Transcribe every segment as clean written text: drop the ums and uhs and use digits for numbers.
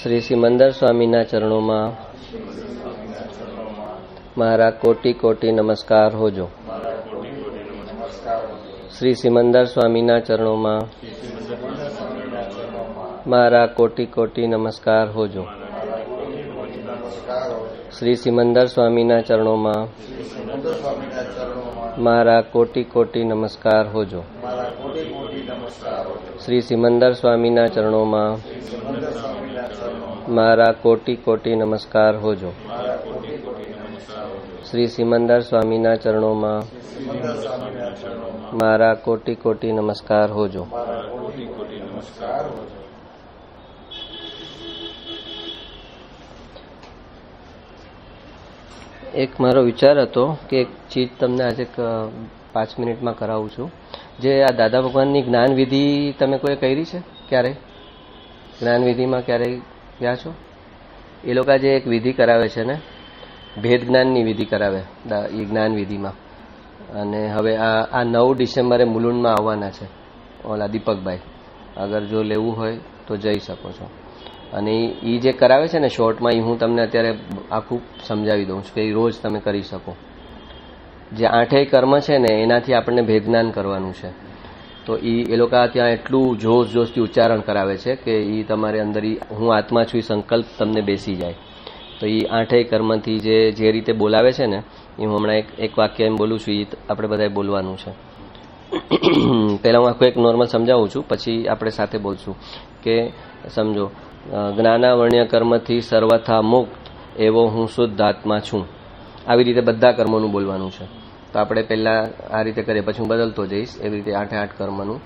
શ્રી સિમંદર સ્વામીના ચરણોમાં મારા કોટી કોટી નમસ્કાર હોજો. શ્રી સિમંદર સ્વામીના ચરણોમાં મારા કોટી કોટી નમસ્કાર હોજો. શ્રી સિમંદર સ્વામીના ચરણોમાં મારા કોટી કોટી નમસ્કાર હોજો. શ્રી સિમંદર સ્વામીના ચરણોમાં મારા કોટી કોટી નમસ્કાર હોજો. શ્રી સિમંદર સ્વામીના ચરણોમાં મારા કોટી કોટી નમસ્કાર હોજો. એક મારો વિચાર હતો કે એક ચીજ તમને આજે 5 મિનિટમાં કરાવું છું. જે આ દાદા ભગવાનની જ્ઞાન વિધિ તમે કોઈ કરી છે ક્યારેય? જ્ઞાન વિધિમાં ક્યારેય ગયા છો? એ લોકો જે એક વિધિ કરાવે છે ને, ભેદ જ્ઞાનની વિધિ કરાવે એ જ્ઞાન વિધિમાં. અને હવે આ 9 ડિસેમ્બરે મુલુંડમાં આવવાના છે ઓલા દીપકભાઈ. અગર જો લેવું હોય તો જઈ શકો છો. અને એ જે કરાવે છે ને શોર્ટમાં, એ હું તમને અત્યારે આખું સમજાવી દઉં છું કે એ રોજ તમે કરી શકો. જે 8 કર્મ છે ને એનાથી આપણને ભેદજ્ઞાન કરવાનું છે. તો એ લોકો ત્યાં એટલું જોશથી ઉચ્ચારણ કરાવે છે કે એ તમારે અંદર હું આત્મા છું એ સંકલ્પ તમને બેસી જાય. તો એ 8 કર્મથી જે રીતે બોલાવે છે ને, એ હું હમણાં એક વાક્ય એમ બોલું છું, એ આપણે બધાએ બોલવાનું છે. પહેલાં હું આખું એક નોર્મલ સમજાવું છું, પછી આપણે સાથે બોલશું. કે સમજો, જ્ઞાનાવર્ણ્ય કર્મથી સર્વથા મુક્ત એવો હું શુદ્ધ આત્મા છું. આવી રીતે બધા કર્મોનું બોલવાનું છે. તો આપણે પહેલાં આ રીતે કરીએ, પછી હું બદલતો જઈશ. એવી રીતે 8 કર્મનું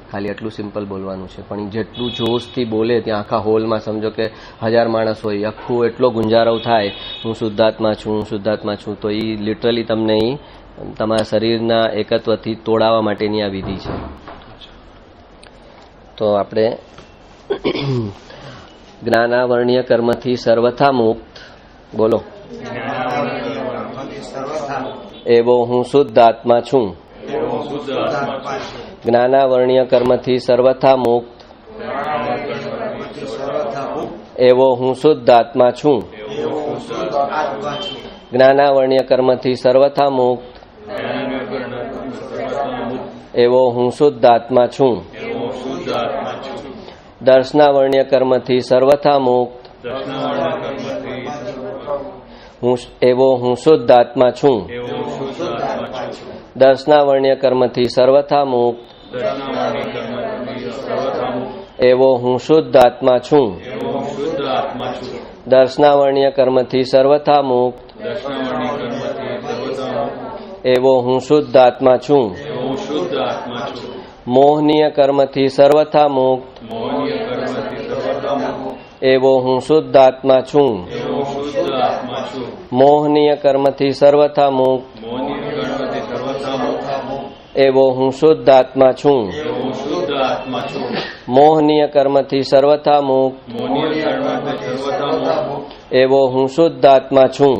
ખાલી એટલું સિમ્પલ બોલવાનું છે. પણ જેટલું જોશથી બોલે ત્યાં આખા હોલમાં સમજો કે 1000 માણસ હોય, આખું એટલો ગુંજારવ થાય હું શુદ્ધાત્મા છું, હું શુદ્ધાત્મા છું. તો એ લિટરલી તમને તમારા શરીરના એકત્વથી તોડાવવા માટેની આ વિધિ છે. તો આપણે જ્ઞાનાવર્ણ્ય કર્મથી સર્વથા મુક્ત, બોલો, એવો હું શુદ્ધ આત્મા છું. જ્ઞાનાવર્ણ્ય કર્મથી સર્વથા મુક્ત એવો હું શુદ્ધ આત્મા છું. જ્ઞાનાવર્ણ્ય કર્મથી સર્વથા મુક્ત એવો હું શુદ્ધ આત્મા છું. દર્શનાવર્ણ્ય કર્મથી સર્વથા મુક્ત એવો હું શુદ્ધ આત્મા છું. દર્શનાવર્ણ્ય કર્મથી સર્વથા મુક્ત એવો હું શુદ્ધ આત્મા છું. દર્શનાવર્ણ્ય કર્મથી સર્વથા મુક્ત એવો હું શુદ્ધ આત્મા છું. મોહનીય કર્મથી સર્વથા મુક્ત એવો હું શુદ્ધ આત્મા છું. મોહનીય કર્મથી સર્વથા મુક્ત એવો હું શુદ્ધ આત્મા છું. મોહનીય કર્મથી સર્વથા મુક્ત એવો હું શુદ્ધ આત્મા છું.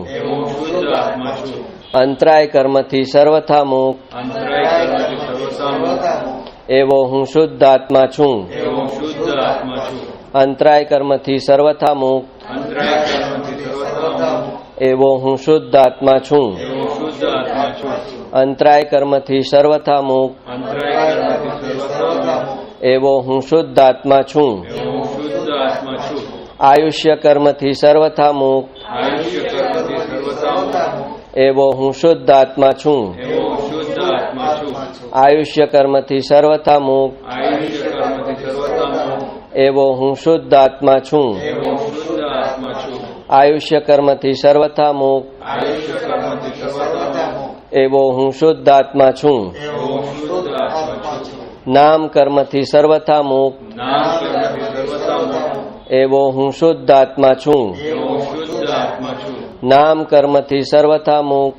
અંતરાય કર્મથી સર્વથા મુક્ત એવો હું શુદ્ધ આત્મા છું. અંતરાય કર્મથી સર્વથા મુક્ત એવો હું શુદ્ધ આત્મા છું. અંતરાય કર્મથી સર્વથા મુક્ત એવો હું શુદ્ધ આત્મા છું. આયુષ્ય કર્મથી સર્વથા મુક્ત એવો હું શુદ્ધ આત્મા છું. આયુષ્ય કર્મથી સર્વથા મુક્ત એવો હું શુદ્ધ આત્મા છું. આયુષ્ય કર્મથી સર્વથા મુક્ત એવો હું શુદ્ધ આત્મા છું. નામ કર્મથી સર્વથા મુક્ત એવો હું શુદ્ધ આત્મા છું. નામ કર્મથી સર્વથા મુક્ત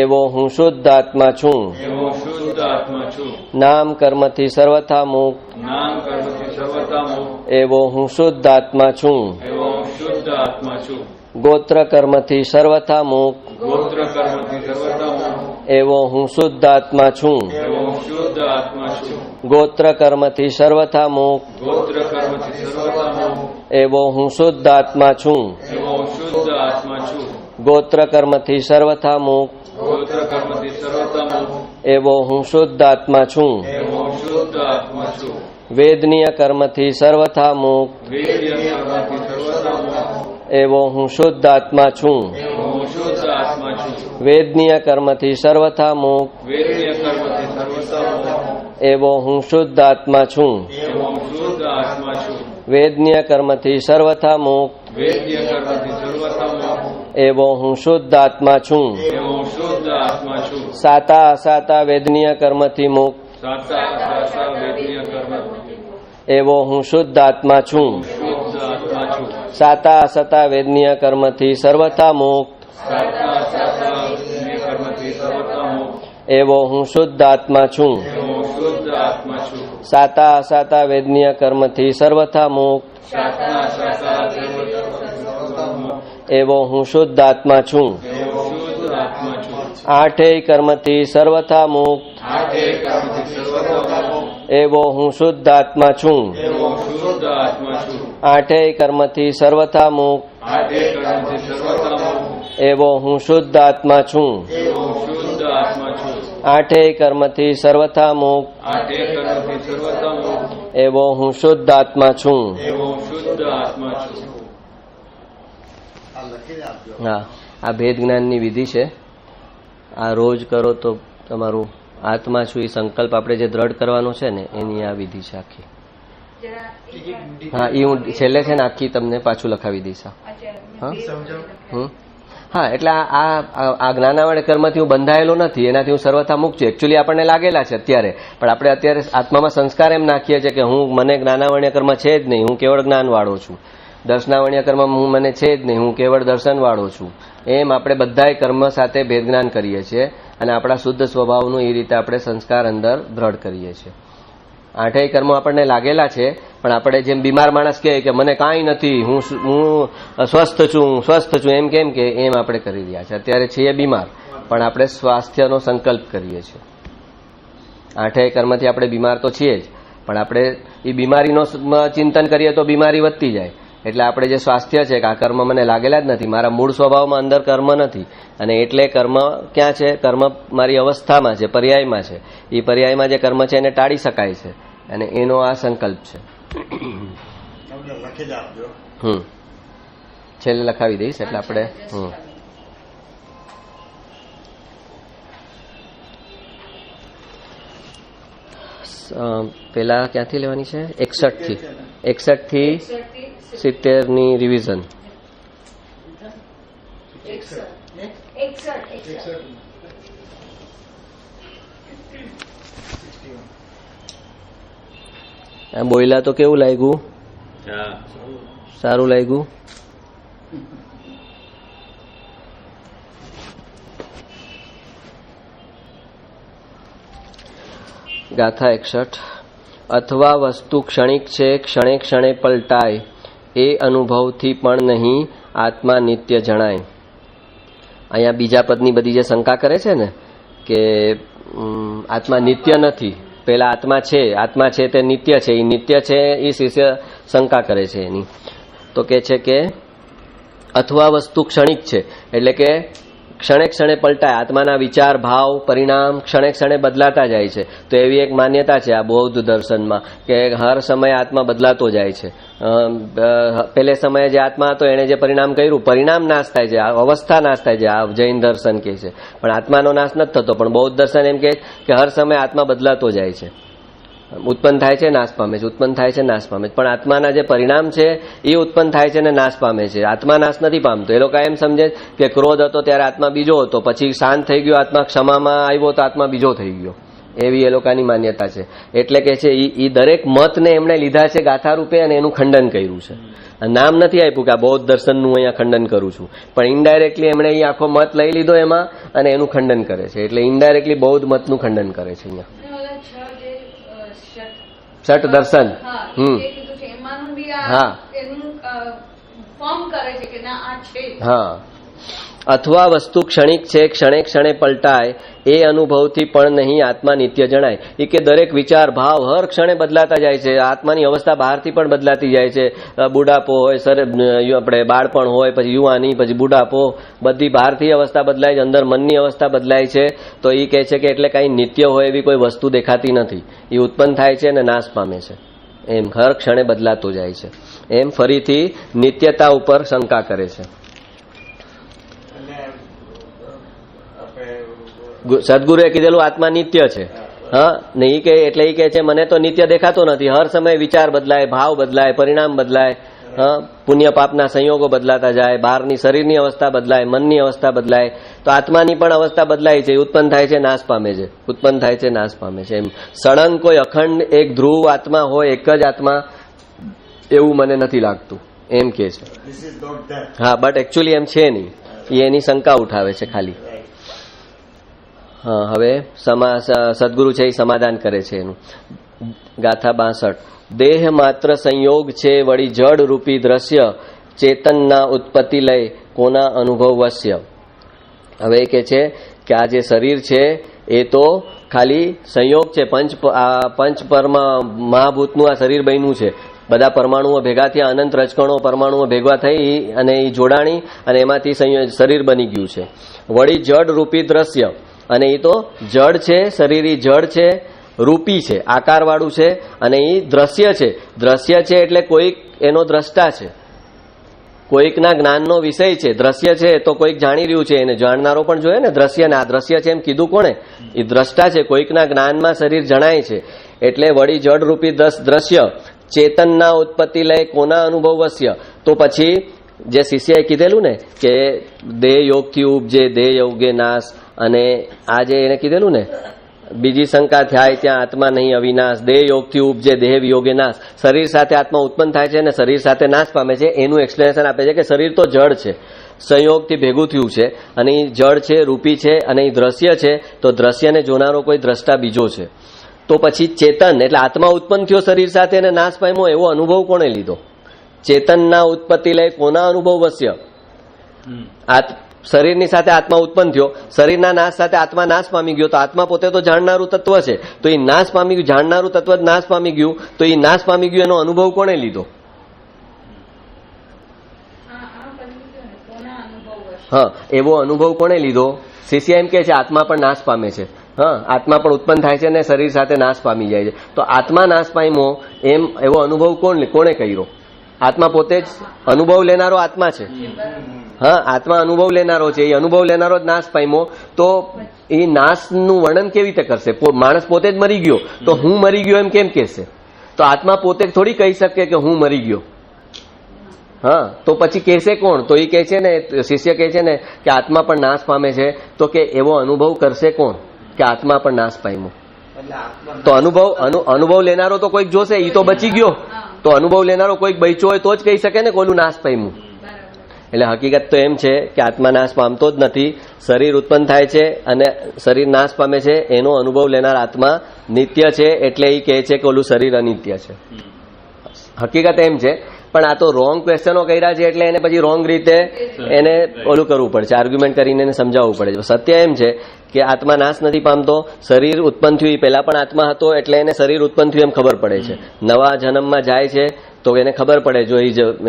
એવો હું શુદ્ધ આત્મા છું. નામ કર્મથી સર્વથા મુક્ત એવો હું શુદ્ધ આત્મા છું. ગોત્ર કર્મથી સર્વથા મુક્ત એવો હું શુદ્ધ આત્મા છું. ગોત્ર કર્મથી સર્વથા મુક્ત ગોત્ર કર્મથી સર્વથા મુક્ત એવો હું શુદ્ધ આત્મા છું. એવો હું શુદ્ધ આત્મા છું. ગોત્ર કર્મથી સર્વથા મુક્ત ગોત્ર કર્મથી સર્વથા મુક્ત એવો હું શુદ્ધ આત્મા છું. એવો હું શુદ્ધ આત્મા છું. વેદનીય કર્મથી સર્વથા મુક્ત વેદ્ય કર્મથી સર્વથા મુક્ત એવો હું શુદ્ધ આત્મા છું. એવો હું શુદ્ધ આત્મા છું. વેદનીય કર્મથી સર્વથા મુક્ત વેદ્ય કર્મથી સર્વથા મુક્ત એવો હું શુદ્ધ આત્મા છું. એવો હું શુદ્ધ આત્મા છું. વેદનીય કર્મથી સર્વથા મુક્ત વેદ્ય કર્મથી સર્વથા મુક્ત એવો હું શુદ્ધ આત્મા છું. એવો હું શુદ્ધ આત્મા છું. સાતા અસાતા વેદનીય કર્મથી મુક્ત સાચા સાચા વેદ્ય કર્મ એવો હું શુદ્ધ આત્મા છું. શુદ્ધ આત્મા છું. સાતા અસતા વેદનીય કર્મથી સર્વથા મુક્ત સાચા સાચા વેદ્ય કર્મથી સર્વથા મુક્ત એવો હું શુદ્ધ આત્મા છું. એવો હું શુદ્ધ આત્મા છું. સાતા અસાતા વેદનીય કર્મથી સર્વથા મુક્ત સાચા સાચા સર્વથા મુક્ત એવો હું શુદ્ધ આત્મા છું. એવો શુદ્ધ આત્મા છું. આઠેય કર્મથી સર્વથા મુક્ત આઠે કર્મથી સર્વથા મુક્ત એવો હું શુદ્ધ આત્મા છું. એવો હું શુદ્ધ આત્મા છું. આઠેય કર્મથી સર્વથા મુક્ત આઠે કર્મથી સર્વથા મુક્ત એવો હું શુદ્ધ આત્મા છું. એવો હું શુદ્ધ આત્મા છું. આઠેય કર્મથી સર્વથા મુક્ત આઠે કર્મથી સર્વથા મુક્ત એવો હું શુદ્ધ આત્મા છું. એવો હું શુદ્ધ આત્મા છું. હા, આ ભેદ જ્ઞાનની વિધિ છે. આ રોજ કરો તો તમારું આત્મા છું એ સંકલ્પ આપણે જે દ્રઢ કરવાનો છે ને એની આ વિધિ છે આખી. હા, એ હું છેલ્લે છે ને આખી તમને પાછું લખાવી દઈશ. હા, એટલે આ જ્ઞાનાવળ કર્મથી હું બંધાયેલો નથી, એનાથી હું સર્વથા મુક્ત છું. એકચ્યુઅલી આપણને લાગેલા છે અત્યારે, પણ આપણે અત્યારે આત્મામાં સંસ્કાર એમ નાખીએ છીએ કે મને જ્ઞાનાવર્ણ્ય કર્મ છે જ નહીં, હું કેવળ જ્ઞાન વાળો છું. દર્શનાવર્ણ્ય કર્મ મને છે જ નહીં, હું કેવળ દર્શન વાળો છું. એમ આપણે બધાય કર્મ સાથે ભેદ જ્ઞાન કરીએ છીએ અને આપણા શુદ્ધ સ્વભાવનું એ રીતે આપણે સંસ્કાર અંદર દ્રઢ કરીએ છીએ. આઠેય કર્મો આપણને લાગેલા છે, પણ આપણે જેમ બીમાર માણસ કહે કે મને કાંઈ નથી, હું સ્વસ્થ છું એમ કેમ કે એમ આપણે કરી રહ્યા છે. અત્યારે છીએ બીમાર, પણ આપણે સ્વાસ્થ્યનો સંકલ્પ કરીએ છીએ. આઠેય કર્મથી આપણે બીમાર તો છીએ જ, પણ આપણે એ બીમારીનો ચિંતન કરીએ તો બીમારી વધતી જાય. એટલે આપણે જે સ્વાસ્થ્ય છે કે આ કર્મ મને લાગેલા જ નથી, મારા મૂળ સ્વભાવમાં અંદર કર્મ નથી, અને એટલે કર્મ ક્યાં છે? કર્મ મારી અવસ્થામાં છે, પર્યાયમાં છે. એ પર્યાયમાં જે કર્મ છે એને ટાળી શકાય છે, અને એનો આ સંકલ્પ છે. છેલ્લે લખાવી દઈશ એટલે આપણે પેલા ક્યાંથી લેવાની છે? 61 થી 70 ની રિવિઝન. બોયલા તો કેવું લાગ્યું? સારું લાગ્યું? ગાથા 61. અથવા વસ્તુ ક્ષણિક છે, ક્ષણે ક્ષણે પલટાય, એ અનુભવથી પણ નહીં આત્મા નિત્ય જણાય. અહીંયા બીજા પદની બધી જે શંકા કરે છે ને કે આત્મા નિત્ય નથી, પેલા આત્મા છે તે નિત્ય છે, એ નિત્ય છે એ શિષ્ય શંકા કરે છે એની. તો કે છે કે અથવા વસ્તુ ક્ષણિક છે, એટલે કે ક્ષણે ક્ષણે પલટાય, આત્માના વિચાર, ભાવ, પરિણામ ક્ષણે ક્ષણે બદલાતા જાય છે. તો એવી એક માન્યતા છે આ બૌદ્ધ દર્શનમાં કે હર સમયે આત્મા બદલાતો જાય છે. પેલે સમયે જે આત્મા હતો એને જે પરિણામ કર્યું, પરિણામ નાશ થાય છે, અવસ્થા નાશ થાય છે, આ જૈન દર્શન કહે છે. પણ આત્માનો નાશ નથી થતો. પણ બૌદ્ધ દર્શન એમ કહે કે હર સમયે આત્મા બદલાતો જાય છે, ઉત્પન્ન થાય છે, નાશ પામે છે, ઉત્પન્ન થાય છે, નાશ પામે છે. પણ આત્માના જે પરિણામ છે એ ઉત્પન્ન થાય છે અને નાશ પામે છે, આત્મા નાશ નથી પામતો. એ લોકો એમ સમજે કે ક્રોધ હતો ત્યારે આત્મા બીજો હતો, પછી શાંત થઈ ગયો, આત્મા ક્ષમામાં આવ્યો તો આત્મા બીજો થઈ ગયો. એવી એ લોકોની માન્યતા છે. એટલે કે છે એ દરેક મતને એમણે લીધા છે ગાથા રૂપે અને એનું ખંડન કર્યું છે. નામ નથી આપ્યું કે આ બૌદ્ધ દર્શનનું અહીંયા ખંડન કરું છું, પણ ઇનડાયરેક્ટલી એમણે એ આખો મત લઈ લીધો એમાં અને એનું ખંડન કરે છે. એટલે ઇનડાયરેક્ટલી બૌદ્ધ મતનું ખંડન કરે છે અહીંયા. છઠ દર્શન. હા, અથવા વસ્તુ ક્ષણિક છે, ક્ષણે ક્ષણે પલટાય, એ અનુભવથી પણ નહીં આત્મા નિત્ય જણાય. એ કે દરેક વિચાર ભાવ હર ક્ષણે બદલાતા જાય છે. આત્માની અવસ્થા બહારથી પણ બદલાતી જાય છે. બુઢાપો હોય, આપણે બાળપણ હોય, પછી યુવાની, પછી બુઢાપો, બધી બહારથી અવસ્થા બદલાય છે, અંદર મનની અવસ્થા બદલાય છે. તો એ કહે છે કે એટલે કઈ નિત્ય હોય એવી કોઈ વસ્તુ દેખાતી નથી. એ ઉત્પન્ન થાય છે અને નાશ પામે છે. એમ હર ક્ષણે બદલાતો જાય છે. એમ ફરીથી નિત્યતા ઉપર શંકા કરે છે. સદગુરુએ કીધેલું આત્મા નિત્ય છે. હા ને એ કે એટલે એ કે છે મને તો નિત્ય દેખાતો નથી. હર સમય વિચાર બદલાય, ભાવ બદલાય, પરિણામ બદલાય, પુણ્ય પાપના સંયોગો બદલાતા જાય, બહારની શરીરની અવસ્થા બદલાય, મનની અવસ્થા બદલાય. તો આત્માની પણ અવસ્થા બદલાય છે. ઉત્પન્ન થાય છે, નાશ પામે છે, ઉત્પન્ન થાય છે, નાશ પામે છે. એમ સળંગ કોઈ અખંડ એક ધ્રુવ આત્મા હોય, એક જ આત્મા, એવું મને નથી લાગતું એમ કે છે. હા, બટ એકચ્યુઅલી એમ છે નહીં. એ એની શંકા ઉઠાવે છે ખાલી. હા, હવે સદગુરુ છે એ સમાધાન કરે છે એનું. ગાથા 62. દેહ માત્ર સંયોગ છે, વળી જડ રૂપી દ્રશ્ય, ચેતનના ઉત્પત્તિ લય, કોના અનુભવ વશ્ય. હવે એ કે છે કે આ જે શરીર છે એ તો ખાલી સંયોગ છે. પંચ મહાભૂતનું આ શરીર બન્યું છે. બધા પરમાણુઓ ભેગા થયા, અનંત રજકણો પરમાણુઓ ભેગા થઈ અને એ જોડાણી અને એમાંથી શરીર બની ગયું છે. વળી જડ રૂપી દ્રશ્ય, અને એ તો જડ છે, શરીર જડ છે, રૂપી છે, આકારવાળું છે, અને એ દ્રશ્ય છે. દ્રશ્ય છે એટલે કોઈક એનો દ્રષ્ટા છે, કોઈકના જ્ઞાનનો વિષય છે. દ્રશ્ય છે તો કોઈક જાણી રહ્યું છે, એને જાણનારો પણ જોઈએ ને. દ્રશ્યને આ દ્રશ્ય છે એમ કીધું કોણે? એ દ્રષ્ટા છે. કોઈકના જ્ઞાનમાં શરીર જણાય છે. એટલે વળી જડ રૂપી દ્રશ્ય, ચેતનના ઉત્પત્તિ લય, કોના અનુભવ વશ્ય. તો પછી જે શિષ્યએ કીધેલું ને કે દેહ યોગથી ઉપજે, દેહ યોગે નાશ, અને આ જે એને કીધેલું ને બીજી શંકા થાય ત્યાં આત્મા નહીં અવિનાશ, દેહ યોગથી ઉપજે, દેહ વિયોગે નાશ. શરીર સાથે આત્મા ઉત્પન્ન થાય છે અને શરીર સાથે નાશ પામે છે. એનું એક્સપ્લેનેશન આપે છે કે શરીર તો જડ છે, સંયોગથી ભેગું થયું છે, અને એ જડ છે, રૂપી છે, અને એ દ્રશ્ય છે. તો દ્રશ્યને જોનારો કોઈ દ્રષ્ટા બીજો છે. તો પછી ચેતન એટલે આત્મા ઉત્પન્ન થયો શરીર સાથે અને નાશ પામ્યો, એવો અનુભવ કોણે લીધો? ચેતનના ઉત્પત્તિ લઈ, કોના અનુભવ વશ્ય. શરીરની સાથે આત્મા ઉત્પન્ન થયો, શરીરના નાશ સાથે આત્મા નાશ પામી ગયો. તો આત્મા પોતે તો જાણનારું તત્વ છે, તો એ નાશ પામી ગયું. જાણનારું તત્વ જ નાશ પામી ગયું, તો એ નાશ પામી ગયું એનો અનુભવ કોણે લીધો? હા, એવો અનુભવ કોણે લીધો? શિષ્ય એમ કે છે આત્મા પણ નાશ પામે છે. હા, આત્મા પણ ઉત્પન્ન થાય છે અને શરીર સાથે નાશ પામી જાય છે. તો આત્મા નાશ પામ્યો એમ એવો અનુભવ કોણે કર્યો? આત્મા પોતે જ અનુભવ લેનારો આત્મા છે. હા, આત્મા અનુભવ લેનારો છે. એ અનુભવ લેનારો જ નાશ પામ્યો. તો એ નાશનું વર્ણન કેવી રીતે કરશે? માણસ પોતે જ મરી ગયો, તો હું મરી ગયો એમ કેમ કહેશે? તો આત્મા પોતે થોડી કહી શકે કે હું મરી ગયો. હા, તો પછી કહેશે કોણ? તો એ કહે છે ને, શિષ્ય કહે છે ને કે આત્મા પણ નાશ પામે છે. તો કે એવો અનુભવ કરશે કોણ કે આત્મા પણ નાશ પામ્યો? તો અનુભવ લેનારો તો કોઈક જોશે. એ તો બચી ગયો. તો અનુભવ લેનારો કોઈક બચ્યો હોય તો જ કહી શકે ને કોઈનું નાશ પામ્યું. એટલે હકીકત તો એમ છે કે આત્મા નાશ પામતો જ નથી. શરીર ઉત્પન્ન થાય છે અને શરીર નાશ પામે છે. એનો અનુભવ લેનાર આત્મા નિત્ય છે. એટલે એ કહે છે કે ઓલું શરીર અનિત્ય છે. હકીકત એમ છે. પણ આ તો રોંગ ક્વેશ્ચનો કર્યા છે, એટલે એને પછી રોંગ રીતે એને ઓલું કરવું પડે છે, આર્ગ્યુમેન્ટ કરીને એને સમજાવવું પડે છે. સત્ય એમ છે કે આત્મા નાશ નથી પામતો. શરીર ઉત્પન્ન થયું, પહેલા પણ આત્મા હતો, એટલે એને શરીર ઉત્પન્ન થયું એમ ખબર પડે છે. નવા જન્મમાં જાય છે તો એને ખબર પડે, જો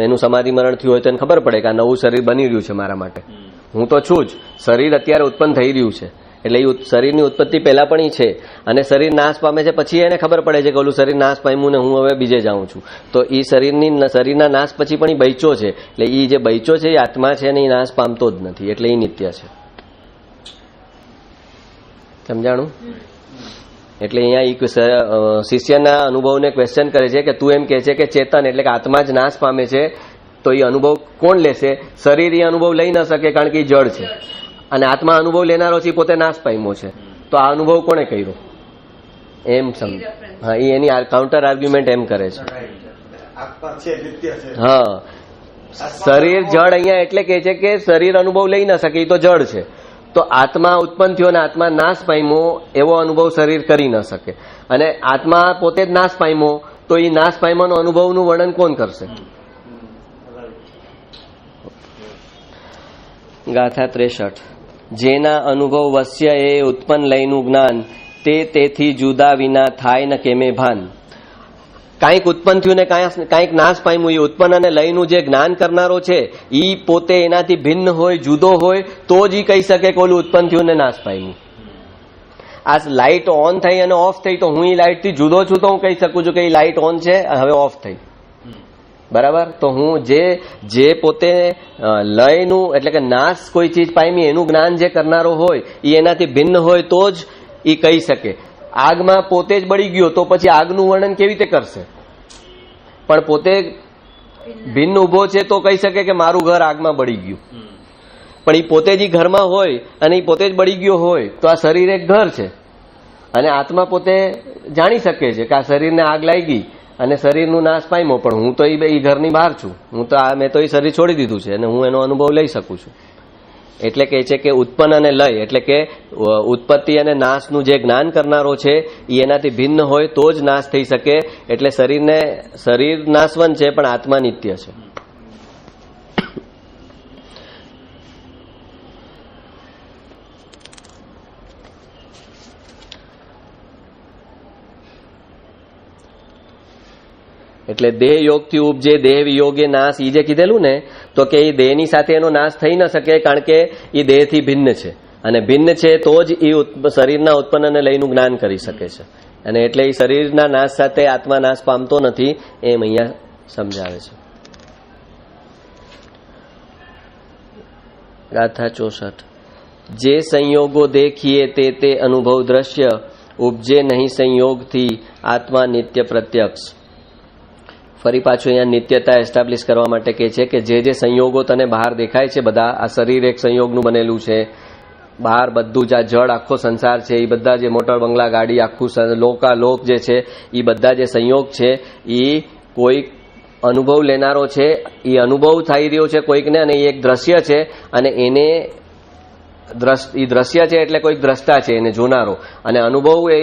એનું સમાધિ મરણ થયું હોય તો એને ખબર પડે કે આ નવું શરીર બની રહ્યું છે મારા માટે. હું તો છું જ, શરીર અત્યારે ઉત્પન્ન થઈ રહ્યું છે. એટલે એ શરીરની ઉત્પત્તિ પહેલા પણ છે, અને શરીર નાશ પામે છે પછી એને ખબર પડે છે કે ઓલું શરીર નાશ પામ્યું ને હું હવે બીજે જાઉં છું. તો એ શરીરના નાશ પછી પણ એ બૈચો છે. એટલે એ જે બૈચો છે એ આત્મા છે ને એ નાશ પામતો જ નથી. એટલે એ નિત્ય છે. સમજાણું? એટલે અહીંયા શિષ્યના અનુભવને ક્વેશ્ચન કરે છે કે તું એમ કહે છે કે ચેતન એટલે કે આત્મા જ નાશ પામે છે, તો એ અનુભવ કોણ લેશે? શરીર એ અનુભવ લઈ ન શકે, કારણ કે એ જડ છે. અને આત્મા અનુભવ લેનારો છે, પોતે નાશ પામ્યો છે. તો આ અનુભવ કોણે કર્યો? એમ સમજ. હા, એની કાઉન્ટર આર્ગ્યુમેન્ટ એમ કરે છે. હા, શરીર જડ અહીંયા એટલે કે છે કે શરીર અનુભવ લઈ ન શકે, એ તો જડ છે. તો આત્મા ઉત્પન્ન થયો અને આત્મા નાશ પામ્યો એવો અનુભવ શરીર કરી ન શકે. અને આત્મા પોતે જ નાશ પામ્યો, તો એ નાશ પામ્યાનો અનુભવનું વર્ણન કોણ કરશે? ગાથા 63. જેના અનુભવ વશ્ય એ ઉત્પન્ન લયનું જ્ઞાન તે તેથી જુદા વિના થાય ન કેમે ભાન. કાંઈક ઉત્પન્ન થયું ને કાંઈક નાશ પામ્યું, એ ઉત્પન્ન અને લયનું જે જ્ઞાન કરનારો છે એ પોતે એનાથી ભિન્ન હોય, જુદો હોય, તો જ એ કહી શકે કે ઓલું ઉત્પન્ન થયું ને નાશ પામ્યું. આ લાઇટ ઓન થઈ અને ઓફ થઈ તો હું એ લાઇટથી જુદો છું તો હું કહી શકું છું કે એ લાઇટ ઓન છે, હવે ઓફ થઈ. બરાબર? તો હું જે પોતે લયનું એટલે કે નાશ કોઈ ચીજ પામી એનું જ્ઞાન જે કરનારો હોય એ એનાથી ભિન્ન હોય તો જ એ કહી શકે. આગમાં પોતે જ બળી ગયો તો પછી આગનું વર્ણન કેવી રીતે કરશે? પણ પોતે ભિન્ન ઉભો છે તો કહી શકે કે મારું ઘર આગમાં બળી ગયું. પણ એ પોતે જ ઘરમાં હોય અને એ પોતે જ બળી ગયો હોય તો આ શરીર એક ઘર છે અને આત્મા પોતે જાણી શકે છે કે આ શરીરને આગ લાગી અને શરીરનું નાશ પામ્યો, પણ હું તો એ ઘરની બહાર છું, મેં તો એ શરીર છોડી દીધું છે અને હું એનો અનુભવ લઈ શકું છું. એટલે કે છે કે ઉત્પન્ન અને લય એટલે કે ઉત્પત્તિ અને નાશનું જે જ્ઞાન કરનારો છે એ એનાથી ભિન્ન હોય તો જ નાશ થઈ શકે. એટલે શરીર નાશવંત છે પણ આત્મા નિત્ય છે. એટલે દેહ યોગથી ઉપજે દેહ વિયોગે નાશ, એ જે કીધેલું ને તો કે એ દેહની સાથે એનો નાશ થઈ ન શકે કારણ કે એ દેહથી ભિન્ન છે અને ભિન્ન છે તો જ એ શરીરના ઉત્પન્ન અને લયનું જ્ઞાન કરી શકે છે. અને એટલે એ શરીરના નાશ સાથે આત્મા નાશ પામતો નથી એમ અહીંયા સમજાવે છે. ગાથા 64. જે સંયોગો દેખીએ તે અનુભવ દ્રશ્ય ઉપજે નહીં સંયોગથી આત્મા નિત્ય પ્રત્યક્ષ. ફરી પાછું અહીંયા નિત્યતા એસ્ટાબ્લિશ કરવા માટે કહે છે કે જે સંયોગો તને બહાર દેખાય છે બધા, આ શરીર એક સંયોગનું બનેલું છે, બહાર બધું જ આ જળ આખો સંસાર છે, એ બધા જે મોટર બંગલા ગાડી આખું લોક જે છે એ બધા જે સંયોગ છે એ કોઈ અનુભવ લેનારો છે, એ અનુભવ થઈ રહ્યો છે કોઈકને અને એ એક દ્રશ્ય છે અને એને દ્રશ્ય છે એટલે કોઈક દ્રષ્ટા છે એને જોનારો, અને અનુભવ એ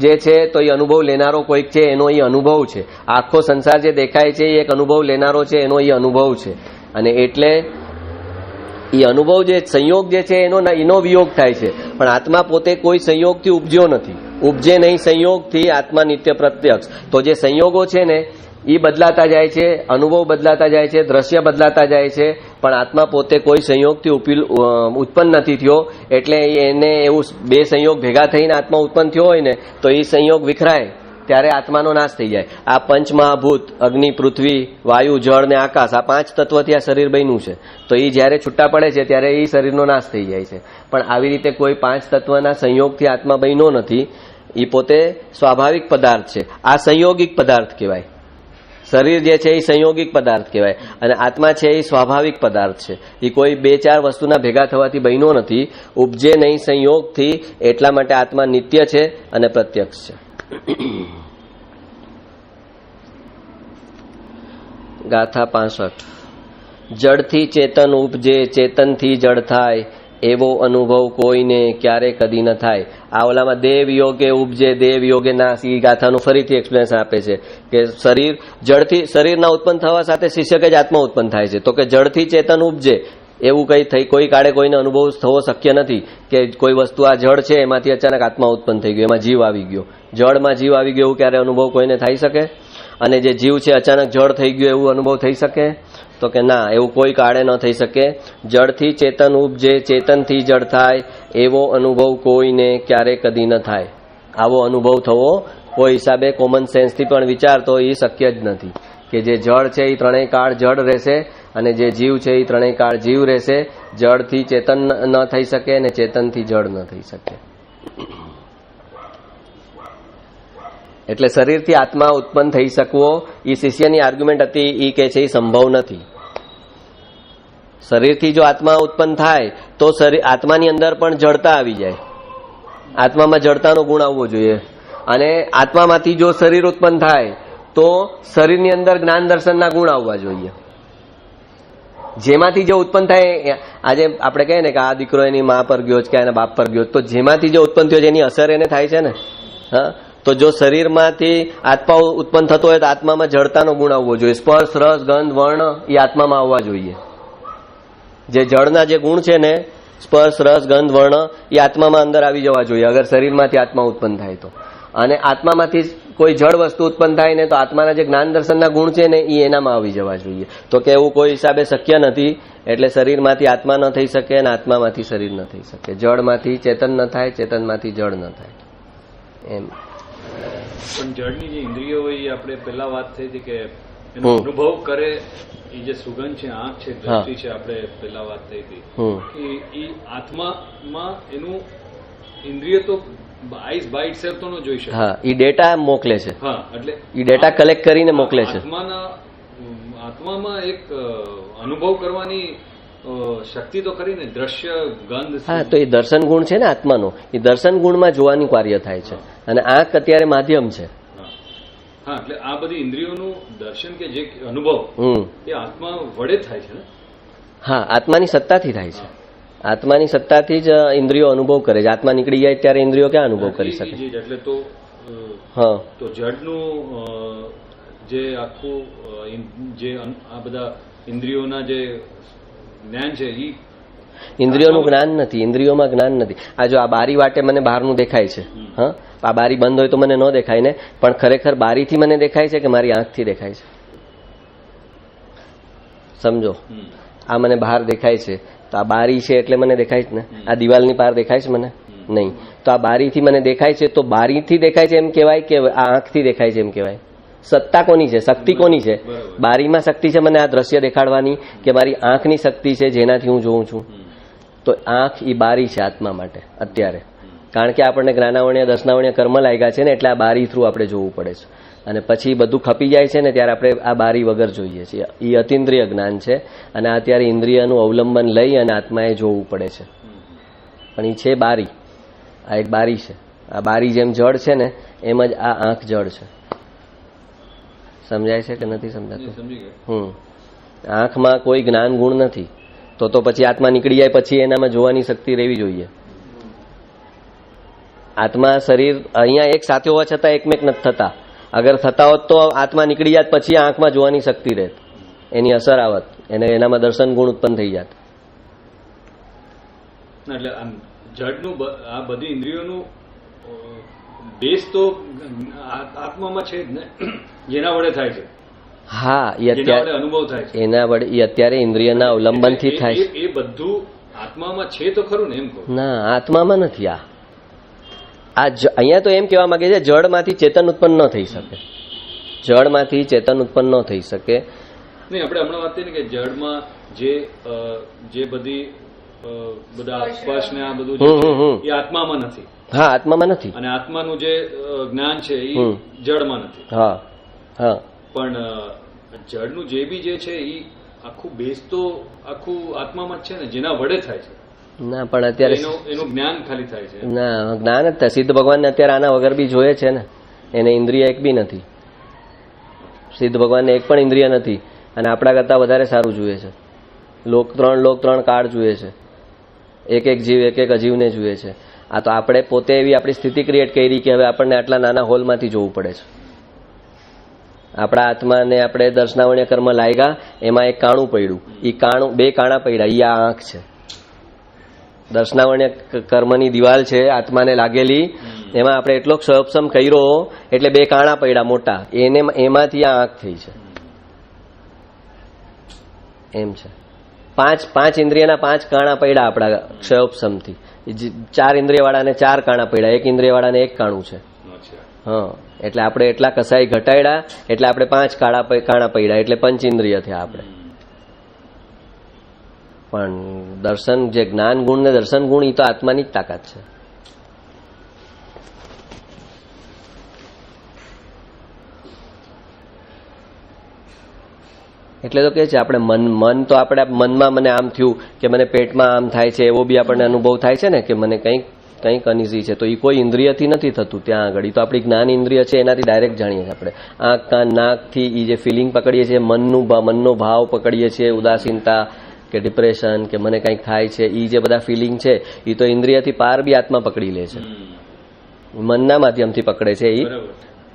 જે છે તો એ અનુભવ લેનારો કોઈક છે એનો એ અનુભવ છે. આખો સંસાર જે દેખાય છે એ એક અનુભવ લેનારો છે એનો એ અનુભવ છે. અને એટલે એ અનુભવ જે સંયોગ જે છે એનો વિયોગ થાય છે, પણ આત્મા પોતે કોઈ સંયોગથી ઉપજ્યો નથી. ઉપજે નહીં સંયોગથી આત્મા નિત્ય પ્રત્યક્ષ. તો જે સંયોગો છે ને એ બદલાતા જાય છે, અનુભવ બદલાતા જાય છે, દ્રશ્ય બદલાતા જાય છે, પણ આત્મા પોતે કોઈ સંયોગથી ઉત્પન્ન નથી થયો. એટલે એને એવું બે સંયોગ ભેગા થઈને આત્મા ઉત્પન્ન થયો હોય ને તો એ સંયોગ વિખરાય ત્યારે આત્માનો નાશ થઈ જાય. આ પંચમહાભૂત અગ્નિ, પૃથ્વી, વાયુ, જળ ને આકાશ, આ 5 તત્વથી આ શરીર બન્યું છે. તો એ જ્યારે છૂટા પડે છે ત્યારે એ શરીરનો નાશ થઈ જાય છે. પણ આવી રીતે કોઈ 5 તત્વના સંયોગથી આત્મા બન્યો નથી. એ પોતે સ્વાભાવિક પદાર્થ છે. આ સંયોગિક પદાર્થ કહેવાય. શરીર જે છે એ સંયોગિક પદાર્થ કહેવાય અને આત્મા છે એ સ્વાભાવિક પદાર્થ છે. એ કોઈ 2-4 વસ્તુના ભેગા થવાથી બન્યો નથી. ઉપજે નહીં સંયોગથી, એટલા માટે આત્મા નિત્ય છે અને પ્રત્યક્ષ છે. ગાથા 65. જડથી ચેતન ઉપજે ચેતનથી જડ થાય એવો અનુભવ કોઈને ક્યારે કદી ન થાય. આ ઓલામાં દેવ યોગે ઉપજે દેવ યોગે નાશ, એ ગાથાનું ફરીથી એક્સપ્લેનેશન આપે છે કે જડથી શરીરના ઉત્પન્ન થવા સાથે શિષ્યક જ આત્મા ઉત્પન્ન થાય છે. તો કે જડથી ચેતન ઉપજે એવું કઈ થઈ કોઈ કાળે કોઈને અનુભવ થવો શક્ય નથી કે કોઈ વસ્તુ આ જળ છે એમાંથી અચાનક આત્મા ઉત્પન્ન થઈ ગયો, એમાં જીવ આવી ગયો, જળમાં જીવ આવી ગયો એવું ક્યારે અનુભવ કોઈને થઈ શકે? અને જે જીવ છે અચાનક જળ થઈ ગયો એવું અનુભવ થઈ શકે? તો કે ના, એવું કોઈ કાળે ન થઈ શકે. જળથી ચેતન ઉપજે ચેતનથી જળ થાય એવો અનુભવ કોઈને ક્યારે કદી ન થાય. આવો અનુભવ થવો કોઈ હિસાબે કોમન સેન્સથી પણ વિચાર તો એ શક્ય જ નથી કે જે જળ છે એ ત્રણેય કાળ જળ રહેશે અને જે જીવ છે એ ત્રણેય કાળ જીવ રહેશે. જળથી ચેતન ન થઈ શકે અને ચેતનથી જળ ન થઈ શકે. એટલે શરીરથી આત્મા ઉત્પન્ન થઈ શકવો એ શિષ્યની આર્ગ્યુમેન્ટ હતી. એ કે છે એ સંભવ નથી. શરીરથી જો આત્મા ઉત્પન્ન થાય તો આત્માની અંદર પણ જડતા આવી જાય. આત્મામાં જડતાનો ગુણ આવવો જોઈએ. અને આત્મામાંથી જો શરીર ઉત્પન્ન થાય તો શરીરની અંદર જ્ઞાન દર્શનના ગુણ આવવા જોઈએ. જેમાંથી જે ઉત્પન્ન થાય, આજે આપણે કહીએ ને કે આ દીકરો એની મા પર ગયો કે એના બાપ પર ગયો, તો જેમાંથી જે ઉત્પન્ન થયો એની અસર એને થાય છે ને. હા, તો જો શરીરમાંથી આત્મા ઉત્પન્ન થતો હોય તો આત્મામાં જડતાનો ગુણ આવવો જોઈએ. સ્પર્શ, રસ, ગંધ, વર્ણ એ આત્મામાં આવવા જોઈએ. જે જળના જે ગુણ છે ને, સ્પર્શ, રસ, ગંધ, વર્ણ, એ આત્મામાં અંદર આવી જવા જોઈએ અગર શરીરમાંથી આત્મા ઉત્પન્ન થાય તો. અને આત્મામાંથી કોઈ જળ વસ્તુ ઉત્પન્ન થાય ને તો આત્માના જે જ્ઞાન દર્શનના ગુણ છે ને એ એનામાં આવી જવા જોઈએ. તો કે એવું કોઈ હિસાબે શક્ય નથી. એટલે શરીરમાંથી આત્મા ન થઈ શકે અને આત્મામાંથી શરીર ન થઈ શકે. જળમાંથી ચેતન ન થાય, ચેતનમાંથી જળ ન થાય. એમ. પણ જળની જે ઇન્દ્રિયો હોય એ આપણે પહેલા વાત થઈ હતી કે એનો અનુભવ કરે એ જે સુગંધ છે, આંખ છે, દ્રષ્ટિ છે, આપણે પહેલા વાત થઈ હતી કે એ આત્મામાં એનું ઇન્દ્રિય તો આઈસ બાય ઇટસેલ્ફ તો ન જોઈ શકે. હા, એ ડેટા મોકલે છે. હા, એટલે એ ડેટા કલેક્ટ કરીને મોકલે છે. આત્મામાં એક અનુભવ કરવાની શક્તિ તો ખરી ને, દ્રશ્ય, ગંધ. હા, તો એ દર્શન ગુણ છે ને આત્માનો, એ દર્શન ગુણમાં જોવાનું કાર્ય થાય છે. અને આંખ અત્યારે માધ્યમ છે. હા, એટલે આ બધી ઇન્દ્રિયોનું દર્શન કે જે અનુભવ એ આત્મા વડે થાય છે ને. હા, આત્માની સત્તાથી થાય છે. આત્માની સત્તાથી જ ઇન્દ્રિયો અનુભવ કરે છે. આત્મા નીકળી જાય ત્યારે ઇન્દ્રિયો ક્યાં અનુભવ કરી શકે? એટલે તો જડનું જે આખું જે આ બધા ઇન્દ્રિયોના જે જ્ઞાન છે એ ઇન્દ્રિયોનું જ્ઞાન નથી. ઇન્દ્રિયોમાં જ્ઞાન નથી. આ જો આ બારી વાટે મને બહારનું દેખાય છે, હા, આ બારી બંધ હોય તો મને ન દેખાય ને, પણ ખરેખર બારીથી મને દેખાય છે કે મારી આંખથી દેખાય છે? સમજો, આ મને બહાર દેખાય છે તો આ બારી છે એટલે મને દેખાય છે ને. આ દિવાલની પાર દેખાય છે મને? નહીં. તો આ બારીથી મને દેખાય છે તો બારીથી દેખાય છે એમ કહેવાય કે આ આંખથી દેખાય છે એમ કહેવાય? સત્તા કોની છે? શક્તિ કોની છે? બારીમાં શક્તિ છે મને આ દ્રશ્ય દેખાડવાની કે મારી આંખની શક્તિ છે જેનાથી હું જોઉં છું? તો આંખ એ બારી છે આત્મા માટે અત્યારે. કારણ કે આપણને જ્ઞાનાવર્ણ્ય દર્શનાવર્ણ્ય કર્મ લાગ્યા છે ને, એટલે આ બારી થ્રુ આપણે જોવું પડે છે. અને પછી બધું ખપી જાય છે ને ત્યારે આપણે આ બારી વગર જોઈએ છીએ. એ અતિન્દ્રિય જ્ઞાન છે. અને અત્યારે ઇન્દ્રિયનું અવલંબન લઈ અને આત્માએ જોવું પડે છે. પણ એ છે બારી. આ એક બારી છે. આ બારી જેમ જળ છે ને એમ જ આ આંખ જળ છે. સમજાય છે કે નથી સમજાતું? આંખમાં કોઈ જ્ઞાન ગુણ નથી. તો પછી આત્મા નીકળી જાય પછી એનામાં જોવાની શક્તિ રહેવી જોઈએ. આત્મા શરીર અહીંયા એક સાથે હોવા છતાં એકમેક નથી થતા. અગર થતા હોત તો આત્મા નીકળી જાત પછી આંખમાં જોવાની શક્તિ રહેત, એની અસર આવત, એનામાં દર્શન ગુણ ઉત્પન્ન થઈ જાત. એટલે જડનું આ બધી ઇન્દ્રિયોનું બેઝ તો આત્મામાં છે જ ને, જેના વડે થાય છે. હા, એ અત્યારે અનુભવ થાય છે એના વડે. એ અત્યારે ઇન્દ્રિયના અવલંબનથી થાય છે. એ બધું આત્મામાં છે તો ખરું ને? એમ કહું ના, આત્મામાં નથી. આ અહીંયા તો એમ કહેવા માંગે છે જળમાંથી ચેતન ઉત્પન્ન ન થઈ શકે. જળમાંથી ચેતન ઉત્પન્ન ન થઈ શકે. નહીં, આપણે હમણાં વાત કરી કે જળમાં જે બધી બધા સ્પર્શ ને આ બધું એ આત્મામાં નથી. હા, આત્મામાં નથી. અને આત્માનું જે જ્ઞાન છે એ જળમાં નથી. હા, હા. પણ જળનું જે બી જે છે એ આખું બેઝ તો આખું આત્મામાં જ છે ને, જેના વડે થાય છે. ના, પણ અત્યારે એનું જ્ઞાન ખાલી થાય છે. ના, જ્ઞાન જ સિદ્ધ ભગવાનને અત્યારે આના વગર બી જોઈએ છે ને. એને ઇન્દ્રિય એક બી નથી. સિદ્ધ ભગવાનને એક પણ ઇન્દ્રિય નથી અને આપણા કરતા વધારે સારું જોઈએ છે. લોક ત્રણ કાળ જોઈએ છે. એક જીવ એક અજીવને જોઈએ છે. આ તો આપણે પોતે એવી આપણી સ્થિતિ ક્રિએટ કરી કે હવે આપણને આટલા નાના હોલમાંથી જોવું પડે છે. આપણા આત્માને આપણે દર્શનાવર્ણ્ય કર્મ લાગ્યા, એમાં એક કાણું પડ્યું. એ કાણું, બે કાણા પડ્યા. એ આ આંખ છે. દર્શનાવર્ણ્ય કર્મની દિવાલ છે આત્માને લાગેલી, એમાં આપણે એટલો ક્ષયપસમ કર્યો એટલે બે કાણા પડ્યા મોટા. એમાંથી આ આંખ થઈ છે. એમ છે. પાંચ ઇન્દ્રિયના 5 કાણા પડ્યા આપણા ક્ષયોપસમથી. 4 ઇન્દ્રિય વાળાને 4 કાણા પડ્યા, 1 ઇન્દ્રિય વાળાને 1 કાણું છે. હા, એટલે આપણે એટલા કસાઈ ઘટાડ્યા એટલે આપણે 5 કાણા પડ્યા એટલે 5 ઇન્દ્રિય થયા આપણે. પણ દર્શન જે જ્ઞાન ગુણ ને દર્શન ગુણ એ તો આત્માની જ તાકાત છે. એટલે તો કે છે આપણે મન તો આપણે મનમાં મને આમ થયું કે મને પેટમાં આમ થાય છે એવો બી આપણને અનુભવ થાય છે ને કે મને કંઈક અનીઝી છે, તો એ કોઈ ઇન્દ્રિયથી નથી થતું. ત્યાં આગળ તો આપણી જ્ઞાન ઇન્દ્રિય છે એનાથી ડાયરેક્ટ જાણીએ છીએ આપણે. આંખ કાન નાકથી એ જે ફિલિંગ પકડીએ છીએ, મનનો ભાવ પકડીએ છીએ, ઉદાસીનતા કે ડિપ્રેશન કે મને કંઈક થાય છે, એ જે બધા ફિલિંગ છે એ તો ઇન્દ્રિયથી પાર બી આત્મા પકડી લે છે. મનના માધ્યમથી પકડે છે.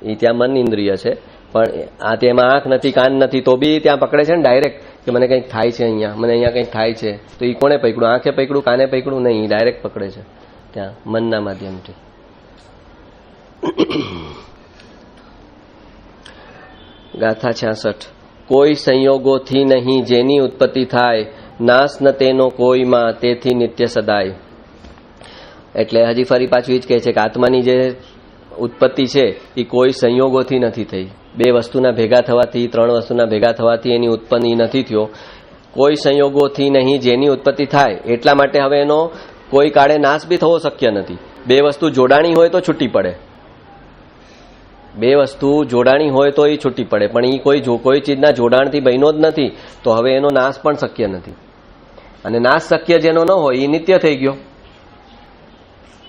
એ ત્યાં મન ઇન્દ્રિય છે. પણ આ તેમાં આંખ નથી, કાન નથી, તો બી ત્યાં પકડે છે ને ડાયરેક્ટ કે મને કંઈક થાય છે અહીંયા, મને અહીંયા કંઈક થાય છે. તો એ કોણે પકડ્યું? આંખે પકડ્યું, કાને પકડ્યું? નહીં, ડાયરેક્ટ પકડે છે ત્યાં મનના માધ્યમથી. ગાથા 66. કોઈ સંયોગોથી નહીં જેની ઉત્પત્તિ થાય, નાશ ન તેનો કોઈમાં તેથી નિત્ય સદાય. એટલે હજી ફરી પાછું એ જ કહે છે કે આત્માની જે ઉત્પત્તિ છે એ કોઈ સંયોગોથી નથી થઈ. બે વસ્તુના ભેગા થવાથી, ત્રણ વસ્તુના ભેગા થવાથી એની ઉત્પત્તિ નથી થયો. કોઈ સંયોગોથી નહીં જેની ઉત્પત્તિ થાય, એટલા માટે હવે એનો કોઈ કાળે નાશ બી થવો શક્ય નથી. બે વસ્તુ જોડાણી હોય તો છૂટી પડે, બે વસ્તુ જોડાણી હોય તો એ છૂટી પડે, પણ એ કોઈ ચીજના જોડાણથી બન્યો જ નથી, તો હવે એનો નાશ પણ શક્ય નથી. અને નાશ શક્ય જેનો ન હોય એ નિત્ય થઈ ગયો.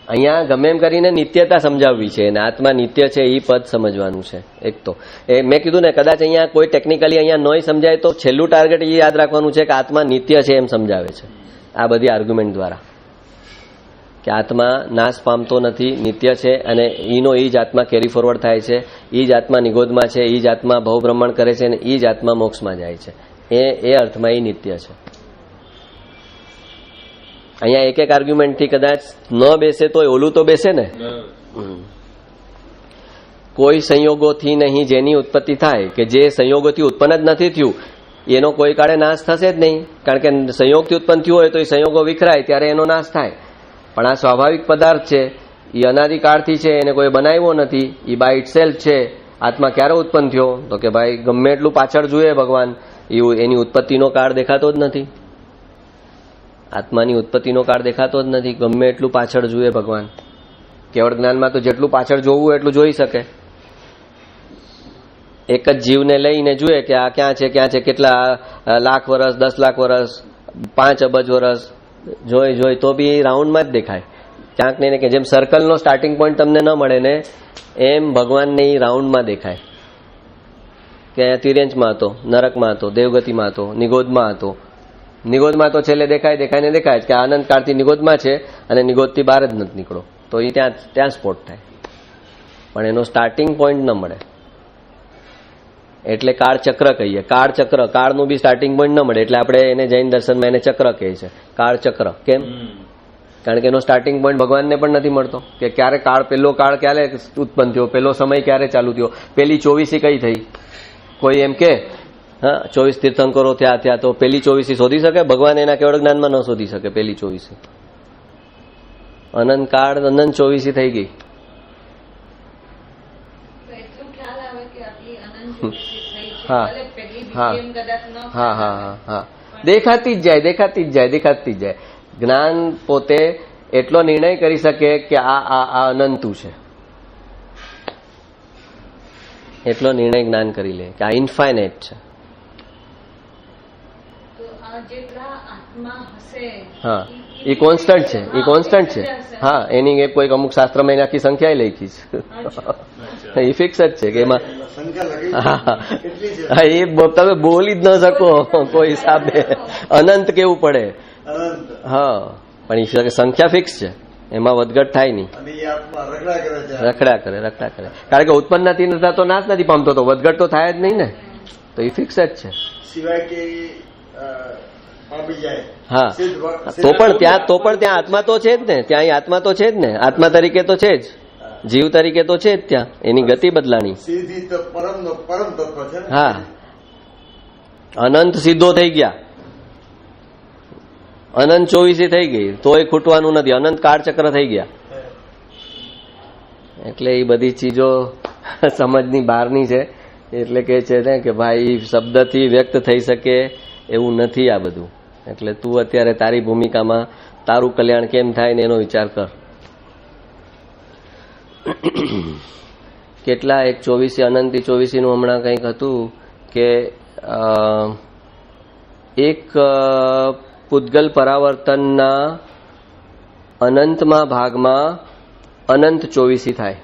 અહીંયા ગમે એમ કરીને નિત્યતા સમજાવવી છે અને આત્મા નિત્ય છે એ પદ સમજવાનું છે. એક તો એ મેં કીધું ને, કદાચ અહીંયા કોઈ ટેકનિકલી અહીંયા નોય સમજાય તો છેલ્લું ટાર્ગેટ એ યાદ રાખવાનું છે કે આત્મા નિત્ય છે એમ સમજાવે છે આ બધી આર્ગ્યુમેન્ટ દ્વારા, કે આત્મા નાશ પામતો નથી, નિત્ય છે અને ઈનો એ જ આત્મા કેરી ફોરવર્ડ થાય છે, એ જ આત્મા નિગોદમાં છે, એ જ આત્મા ભવભ્રમણ કરે છે અને એ જ આત્મા મોક્ષમાં જાય છે. એ અર્થમાં એ નિત્ય છે. અહીંયા એક એક આર્ગ્યુમેન્ટથી કદાચ ન બેસે તો ઓલું તો બેસે ને. કોઈ સંયોગોથી નહીં જેની ઉત્પત્તિ થાય, કે જે સંયોગોથી ઉત્પન્ન જ નથી થયું એનો કોઈ કાળે નાશ થશે જ નહીં. કારણ કે સંયોગથી ઉત્પન્ન થયું હોય તો એ સંયોગો વિખરાય ત્યારે એનો નાશ થાય. પણ આ સ્વાભાવિક પદાર્થ છે, એ અનાદિકાળથી છે, એને કોઈ બનાવ્યો નથી, એ બાય ઇટસેલ્ફ છે. આત્મા ક્યારે ઉત્પન્ન થયો? તો કે ભાઈ ગમે એટલું પાછળ જોઈએ ભગવાન, એની ઉત્પત્તિનો કાળ દેખાતો જ નથી. આત્માની ઉત્પત્તિનો કાળ દેખાતો જ નથી, ગમે એટલું પાછળ જોઈએ ભગવાન. કેવળ જ્ઞાનમાં તો જેટલું પાછળ જોવું એટલું જોઈ શકે. એક જ જીવને લઈને જોઈએ કે આ ક્યાં છે, ક્યાં છે, કેટલા લાખ વર્ષ, 10 લાખ વર્ષ, 5 અબજ વર્ષ જોઈ તો બી રાઉન્ડમાં જ દેખાય ક્યાંક ને કે જેમ સર્કલનો સ્ટાર્ટિંગ પોઈન્ટ તમને ન મળે ને, એમ ભગવાનને એ રાઉન્ડમાં દેખાય કે અહીંયા તિર્યંચમાં હતો, નરકમાં હતો, દેવગતિમાં હતો, નિગોદમાં હતો. નિગોદમાં તો છેલ્લે દેખાય ને દેખાય કે આનંદ કાળથી નિગોદમાં છે અને નિગોદથી બહાર જ નથી નીકળો, તો એ ત્યાં સ્પોટ થાય. પણ એનો સ્ટાર્ટિંગ પોઈન્ટ ન મળે એટલે કાળચક્ર કહીએ. કાળનું બી સ્ટાર્ટિંગ પોઈન્ટ ન મળે એટલે આપણે એને જૈન દર્શનમાં એને ચક્ર કહે છે, કાળચક્ર. કેમ? કારણ કે એનો સ્ટાર્ટિંગ પોઈન્ટ ભગવાનને પણ નથી મળતો કે ક્યારે પેલો કાળ ક્યારે ઉત્પન્ન થયો, પેલો સમય ક્યારે ચાલુ થયો, પેલી 24 કઈ થઈ. કોઈ એમ કે હા 24 તીર્થંકરો થયા તો પેલી 24 શોધી શકે? ભગવાન એના કેવળ જ્ઞાનમાં ન શોધી શકે પેલી 24. અનંત કાળ અનંત 24 થઈ ગઈ. હા દેખાતી જ જાય. જ્ઞાન પોતે એટલો નિર્ણય કરી શકે કે આ અનંતું છે, એટલો નિર્ણય જ્ઞાન કરી લે કે આ ઇન્ફાઇનાઇટ છે. હા એ કોન્સ્ટન્ટ છે. હા એની કોઈક અમુક શાસ્ત્રમાં એની આખી સંખ્યા લખી છે, એ ફિક્સ જ છે કે એમાં હા એ તમે બોલી જ ન શકો કોઈ હિસાબે, અનંત કેવું પડે. હા પણ એ સંખ્યા ફિક્સ છે, એમાં વધઘટ થાય નહીં. રખડા કરે કારણ કે ઉત્પન્ન નથી થતા તો નાશ નથી પામતો, તો વધઘટ તો થાય જ નહીં ને, તો એ ફિક્સ જ છે. હા તો પણ ત્યાં આત્મા તો છે જ ને, ત્યાં આત્મા તો છે જ ને, આત્મા તરીકે તો છે જ, જીવ તરીકે તો છે જ ત્યાં, એની ગતિ બદલાણી. હા અનંત સીધો થઈ ગયા, અનંત 24 થઈ ગઈ તો એ ખૂટવાનું નથી, અનંત કાળચક્ર થઈ ગયા. એટલે એ બધી ચીજો સમજની બહારની છે. એટલે કે છે ને કે ભાઈ શબ્દથી વ્યક્ત થઈ શકે એવું નથી આ બધું. એટલે તું અત્યારે તારી ભૂમિકામાં તારું કલ્યાણ કેમ થાય ને એનો વિચાર કર. કેટલા એક 24 અનંતી 24 નું હમણાં કંઈક હતું કે એક પૂતગલ પરાવર્તનના અનંતમાં ભાગમાં અનંત 24 થાય.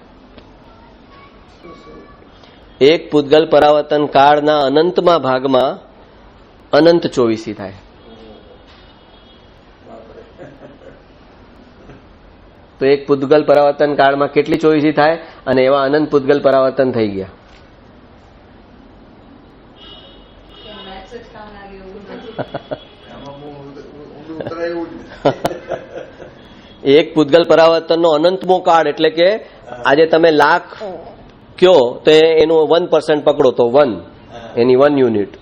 એક પૂતગલ પરાવર્તન કાળના અનંતમાં ભાગમાં અનંત 24 થાય. તો એક પૂતગલ પરાવર્તન કાળમાં કેટલી 24 થાય અને એવા અનંત પૂતગલ પરાવર્તન થઈ ગયા. એક પૂતગલ પરાવર્તનનો અનંતમો કાળ એટલે કે આજે તમે લાખ કયો તો એનું 1% પકડો તો 1 એની 1 યુનિટ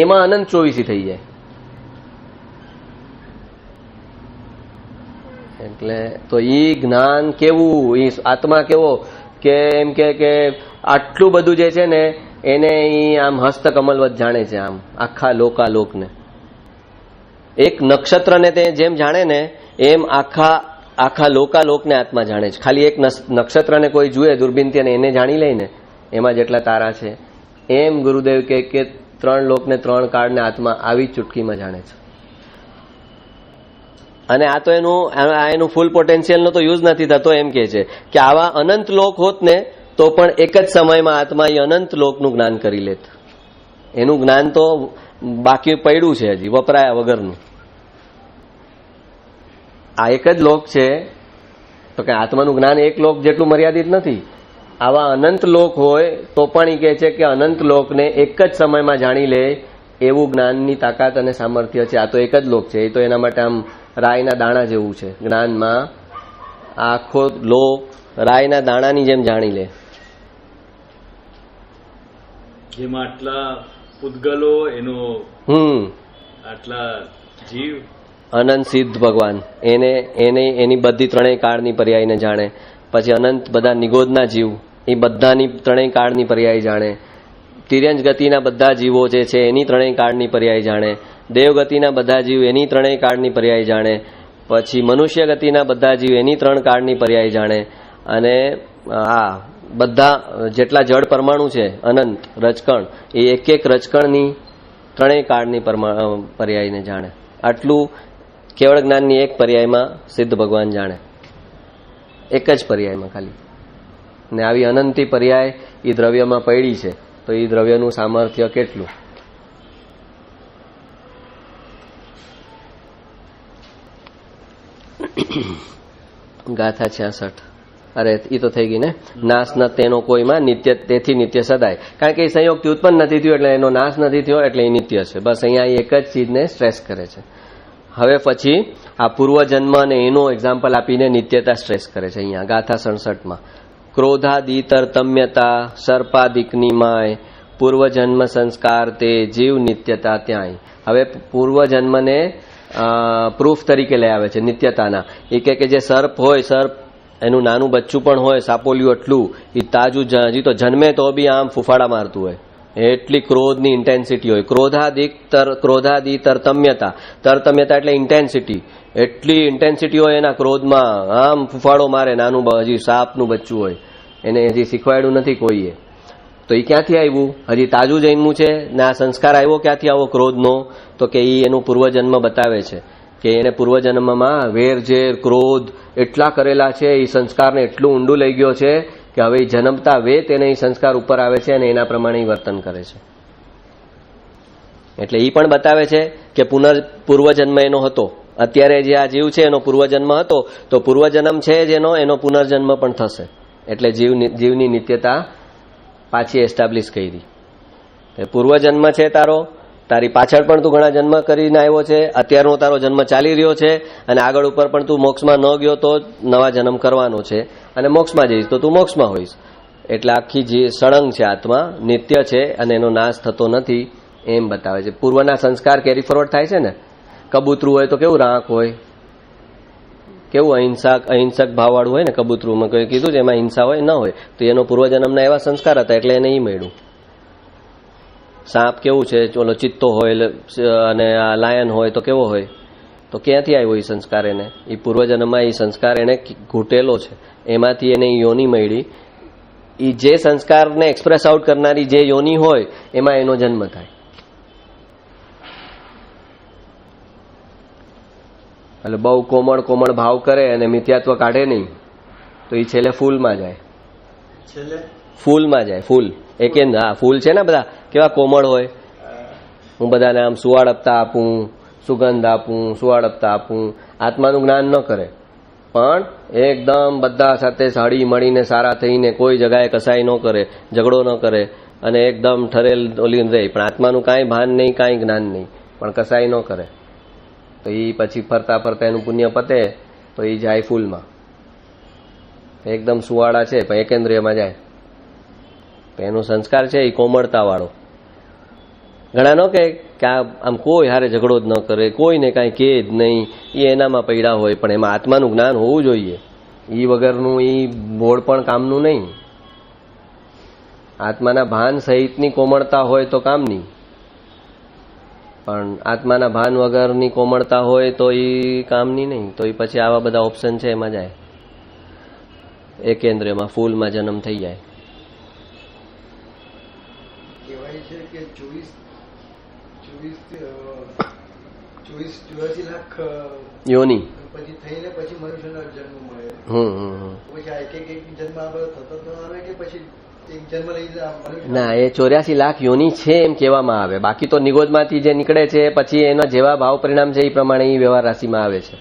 એમાં અનંત 24 થઈ જાય. એટલે તો ઈ જ્ઞાન કેવું, ઈ આત્મા કેવો કે એમ કે આટલું બધું જે છે ને એને ઈ આમ હસ્તકમલવત જાણે છે, આમ આખા લોકાલોકને. એક નક્ષત્રને તે જેમ જાણે ને એમ આખા લોકાલોકને આત્મા જાણે છે. ખાલી એક નક્ષત્રને કોઈ જુએ દૂરબીનથી અને એને જાણી લે ને એમાં જેટલા તારા છે, એમ ગુરુદેવ કે 3 લોકને 3 કાળને આત્મા આવી ચૂટકીમાં જાણે છે. અને આ તો એનું ફૂલ પોટેન્શિયલનો તો યુઝ નથી થતો. એમ કે છે કે આવા અનંત લોક હોત ને તો પણ એક જ સમયમાં આત્મા એ અનંત લોકનું જ્ઞાન કરી લેત. એનું જ્ઞાન તો બાકી પડ્યું છે હજી વપરાયા વગરનું. આ એક જ લોક છે તો કે આત્માનું જ્ઞાન એક લોક જેટલું મર્યાદિત નથી. આવા અનંત લોક હોય તો પણ એ કહે છે કે અનંત લોકને એક જ સમયમાં જાણી લે એવું જ્ઞાનની તાકાત અને સામર્થ્ય છે. આ તો એક જ લોક છે. એ તો એના માટે આમ રાયના દાણા જેવું છે. જ્ઞાનમાં આખો લોક રાયના દાણાની જેમ જાણી લે. જેમાં આટલા પૂતગલો એનો આટલા જીવ અનંત સિદ્ધ ભગવાન એની બધી 3 કાળની પર્યાયને જાણે. પછી અનંત બધા નિગોદના જીવ એ બધાની 3 કાળની પર્યાય જાણે. તિર્યંજ ગતિના બધા જીવો જે છે એની 3 કાળની પર્યાય જાણે. દેવગતિના બધા જીવ એની 3 કાળની પર્યાય જાણે. પછી મનુષ્ય ગતિના બધા જીવ એની 3 કાળની પર્યાય જાણે. અને આ બધા જેટલા જળ પરમાણુ છે અનંત રજકણ એ એક રજકણની 3 કાળની પર્યાયને જાણે. આટલું કેવળ જ્ઞાનની એક પર્યાયમાં સિદ્ધ ભગવાન જાણે, એક જ પર્યાયમાં ખાલી. ને આવી અનંતી પર્યાય એ દ્રવ્યમાં પડી છે તો એ દ્રવ્યનું સામર્થ્ય કેટલું. ગાથા 66. અરે એ તો થઈ ગઈ ને. નાશ ન તેનો કોઈમાં નિત્ય, તેથી નિત્ય સદાય. કારણ કે એ સંયોગથી ઉત્પન્ન નથી થયો એટલે એનો નાશ નથી થયો એટલે એ નિત્ય છે. બસ અહીંયા એક જ ચીજને સ્ટ્રેસ કરે છે. હવે પછી આ પૂર્વજન્મ અને એનો એક્ઝામ્પલ આપીને નિત્યતા સ્ટ્રેસ કરે છે અહીંયા ગાથા 67માં. ક્રોધાદિતરતમ્યતા સર્પાદિકની માય, પૂર્વજન્મ સંસ્કાર તે જીવ નિત્યતા ત્યાંય. હવે પૂર્વજન્મને પ્રૂફ તરીકે લઈ આવે છે નિત્યતાના. એ કે જે સર્પ હોય, સર્પ એનું નાનું બચ્ચું પણ હોય, સાપોલિયું એટલું, એ તાજું હજી તો જન્મે તો બી આમ ફૂફાડા મારતું હોય, એટલી ક્રોધની ઇન્ટેન્સિટી હોય. ક્રોધાદી તરતમ્યતા, તરતમ્યતા એટલે ઇન્ટેન્સિટી, એટલી ઇન્ટેન્સિટી હોય એના ક્રોધમાં, આમ ફૂફાડો મારે. નાનું હજી સાપનું બચ્ચું હોય, એને હજી શીખવાડ્યું નથી કોઈએ, તો એ ક્યાંથી આવ્યું? હજી તાજું જન્મ્યું છે ને આ સંસ્કાર આવ્યો ક્યાંથી આવો ક્રોધનો? તો કે એ એનું પૂર્વજન્મ બતાવે છે કે એને પૂર્વજન્મમાં વેરઝેર ક્રોધ એટલા કરેલા છે, એ સંસ્કારને એટલું ઊંડું લઈ ગયો છે કે હવે જન્મતા વેત એને એ સંસ્કાર ઉપર આવે છે અને એના પ્રમાણે વર્તન કરે છે. એટલે એ પણ બતાવે છે કે પૂર્વજન્મ એનો હતો. અત્યારે જે આ જીવ છે એનો પૂર્વજન્મ હતો, તો પૂર્વજન્મ છે જેનો એનો પુનર્જન્મ પણ થશે. એટલે જીવની નિત્યતા પાછી એસ્ટાબ્લિશ કરી. પૂર્વજન્મ છે તારો, તારી પાછળ પણ તું ઘણા જન્મ કરીને આવ્યો છે, અત્યારનો તારો જન્મ ચાલી રહ્યો છે અને આગળ ઉપર પણ તું મોક્ષમાં ન ગયો તો નવા જન્મ કરવાનો છે, અને મોક્ષમાં જઈશ તો તું મોક્ષમાં હોઈશ. એટલે આખી જે સળંગ છે આત્મા, નિત્ય છે અને એનો નાશ થતો નથી એમ બતાવે છે. પૂર્વના સંસ્કાર કેરી ફોરવર્ડ થાય છે ને. કબૂતરું હોય તો કેવું રાંક હોય, કેવું અહિંસક ભાવવાળું હોય ને કબૂતરુંમાં કોઈ કીધું છે એમાં હિંસા હોય ન હોય, તો એનો પૂર્વજન્મના એવા સંસ્કાર હતા એટલે એને એ મળ્યું. સાપ કેવું છે, ઓલો ચિત્તો હોય અને આ લાયન હોય તો કેવો હોય, તો ક્યાંથી આવ્યો એ સંસ્કાર? એને એ પૂર્વજન્મમાં એ સંસ્કાર એને ઘૂંટેલો છે, એમાંથી એને યોની મળી. એ જે સંસ્કારને એક્સપ્રેસ આઉટ કરનારી જે યોની હોય એમાં એનો જન્મ થાય. એટલે બહુ કોમળ ભાવ કરે અને મિથ્યાત્વ કાઢે નહીં તો એ છેલ્લે ફૂલમાં જાય. ફૂલમાં જાય. ફૂલ એક હા ફૂલ છે ને, બધા કેવા કોમળ હોય. હું બધાને આમ સુવાળપતા આપું, સુગંધ આપું, સુવાળપતા આપું. આત્માનું જ્ઞાન ન કરે પણ એકદમ બધા સાથે હળી મળીને સારા થઈને કોઈ જગાએ કસાઈ ન કરે, ઝઘડો ન કરે, અને એકદમ ઠરેલ ઓલીને રહે, પણ આત્માનું કાંઈ ભાન નહીં, કાંઈ જ્ઞાન નહીં, પણ કસાય ન કરે, તો એ પછી ફરતા ફરતા એનું પુણ્ય પતે તો એ જાય ફૂલમાં. એકદમ સુવાળા છે પણ એકેન્દ્રિયમાં જાય, એનો સંસ્કાર છે એ કોમળતાવાળો. ઘણા ન કે આમ કોઈ હારે ઝઘડો જ ન કરે, કોઈને કાંઈ કહે જ નહીં, એ એનામાં પડ્યા હોય, પણ એમાં આત્માનું જ્ઞાન હોવું જોઈએ. એ વગરનું એ બોર્ડ પણ કામનું નહીં. આત્માના ભાન સહિતની કોમળતા હોય તો કામની, પણ આત્માના ભાન વગરની કોમળતા હોય તો એ કામની નહીં. તો એ પછી આવા બધા ઓપ્શન છે એમાં જાય, એકેન્દ્રિયમાં ફૂલમાં જન્મ થઈ જાય. કહેવાય છે કે 84 લાખ યોની પછી થઈને પછી મનુષ્યનો જન્મ મળે. પછી આ એક જન્મ થતો આવે કે પછી એક જન્મ લઈ ના, એ 84 લાખ યોની છે એમ કહેવામાં આવે. બાકી તો નિગોદમાંથી જે નીકળે છે પછી એના જેવા ભાવ પરિણામ છે એ પ્રમાણે એ વ્યવહાર રાશિમાં આવે છે.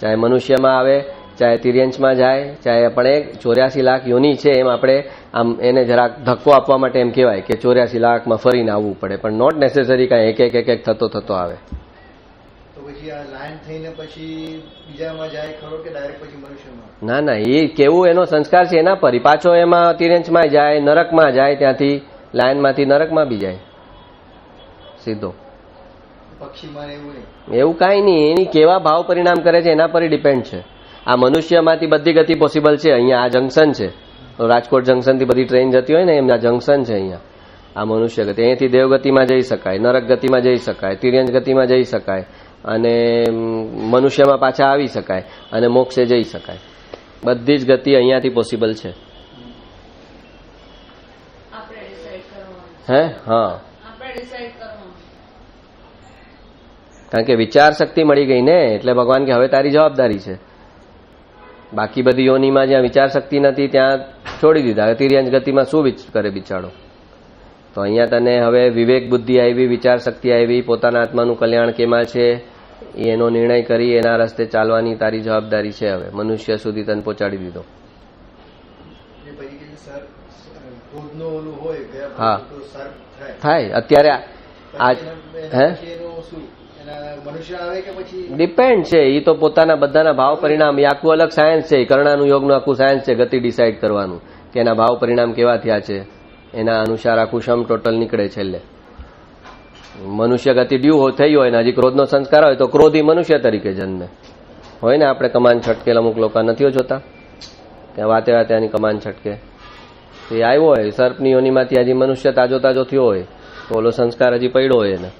ચાહે મનુષ્યમાં આવે, ચાહે તિર્યંશમાં જાય, ચાહે આપણે 84 લાખ યોની છે એમ આપણે આમ એને જરાક ધક્કો આપવા માટે એમ કહેવાય કે 84 લાખમાં ફરીને આવવું પડે, પણ નોટ નેસેસરી કાંઈ એક એક થતો આવે. તો પછી આ લાઈન થઈને પછી બીજામાં જાય ખરો કે ડાયરેક્ટ પછી મનુષ્યમાં? ના ના, એ કેવું એનો સંસ્કાર છે એના પર. પાછો એમાં તિર્યંશમાં જાય, નરકમાં જાય, ત્યાંથી લાઈનમાંથી નરકમાં બી જાય સીધો. પક્ષીમાં એવું નહીં, એવું કાંઈ નહીં. એની કેવા ભાવ પરિણામ કરે છે એના પર ડિપેન્ડ છે. આ મનુષ્યમાંથી બધી ગતિ પોસિબલ છે. અહીંયા આ જંકશન છે, રાજકોટ જંકશનથી બધી ટ્રેન જતી હોય ને એમ આ જંકશન છે. અહીંયા આ મનુષ્ય ગતિ, અહીંયાથી દેવગતિમાં જઈ શકાય, નરક ગતિમાં જઈ શકાય, તિર્યંશ ગતિમાં જઈ શકાય, અને મનુષ્યમાં પાછા આવી શકાય, અને મોક્ષે જઈ શકાય. બધી જ ગતિ અહીંયાથી પોસિબલ છે. હે? હા, કારણ કે વિચાર શક્તિ મળી ગઈ ને, એટલે ભગવાન કે હવે તારી જવાબદારી છે. બાકી બધી યોનીમાં જ્યાં વિચાર શક્તિ નથી ત્યાં છોડી દીધા. તિર્યંશ ગતિમાં શું કરે બિચારો? તો અહીંયા તને હવે વિવેક બુદ્ધિ આવી, વિચાર શક્તિ આવી, પોતાના આત્માનું કલ્યાણ કેમાં છે એનો નિર્ણય કરી એના રસ્તે ચાલવાની તારી જવાબદારી છે. હવે મનુષ્ય સુધી તને પહોંચાડી દીધો. હા, થાય અત્યારે હે ડિપેન્ડ છે. એ તો પોતાના બધાના ભાવ પરિણામ, એ આખું અલગ સાયન્સ છે. કર્ણાનું યોગનું આખું સાયન્સ છે, ગતિ ડિસાઇડ કરવાનું કે એના ભાવ પરિણામ કેવા થયા છે, એના અનુસાર આખું સમ ટોટલ નીકળે છેલ્લે. મનુષ્ય ગતિ ડ્યુ થઈ હોય ને હજી ક્રોધનો સંસ્કાર હોય તો ક્રોધી મનુષ્ય તરીકે જન્મે. હોય ને આપણે કમાન છટકેલ અમુક લોકો નથી જોતા, ત્યાં વાતે વાતે આની કમાન છટકે. એ આવ્યો હોય સર્પની યોનીમાંથી હજી મનુષ્ય તાજો થયો હોય તો ઓલો સંસ્કાર હજી પડ્યો હોય એને.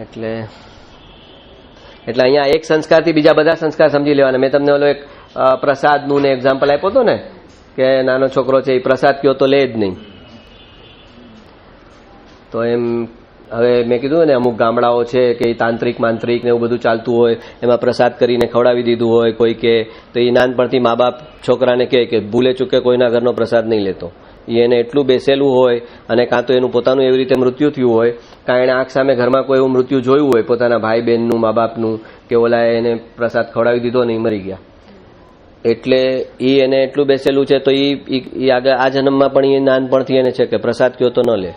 એટલે અહીંયા એક સંસ્કારથી બીજા બધા સંસ્કાર સમજી લેવાના. મેં તમને ઓલો એક પ્રસાદનું ને એક્ઝામ્પલ આપ્યો હતો ને કે નાનો છોકરો છે એ પ્રસાદ કયો તો લે જ નહીં. તો એમ હવે મેં કીધું ને અમુક ગામડાઓ છે કે તાંત્રિક માંત્રિક ને એવું બધું ચાલતું હોય, એમાં પ્રસાદ કરીને ખવડાવી દીધું હોય કોઈ કે, તો એ નાનપણથી મા બાપ છોકરાને કહે કે ભૂલે ચૂકે કોઈના ઘરનો પ્રસાદ નહીં લેતો. એને એટલું બેસેલું હોય, અને કાં તો એનું પોતાનું એવી રીતે મૃત્યુ થયું હોય, કાં એને આંખ સામે ઘરમાં કોઈ એવું મૃત્યુ જોયું હોય પોતાના ભાઈ બહેનનું, મા બાપનું, કે ઓલા એને પ્રસાદ ખવડાવી દીધો ને એ મરી ગયા. એટલે એ એને એટલું બેસેલું છે તો એ આગળ આ જન્મમાં પણ એ નાનપણથી એને છે કે પ્રસાદ કયો તો ન લે.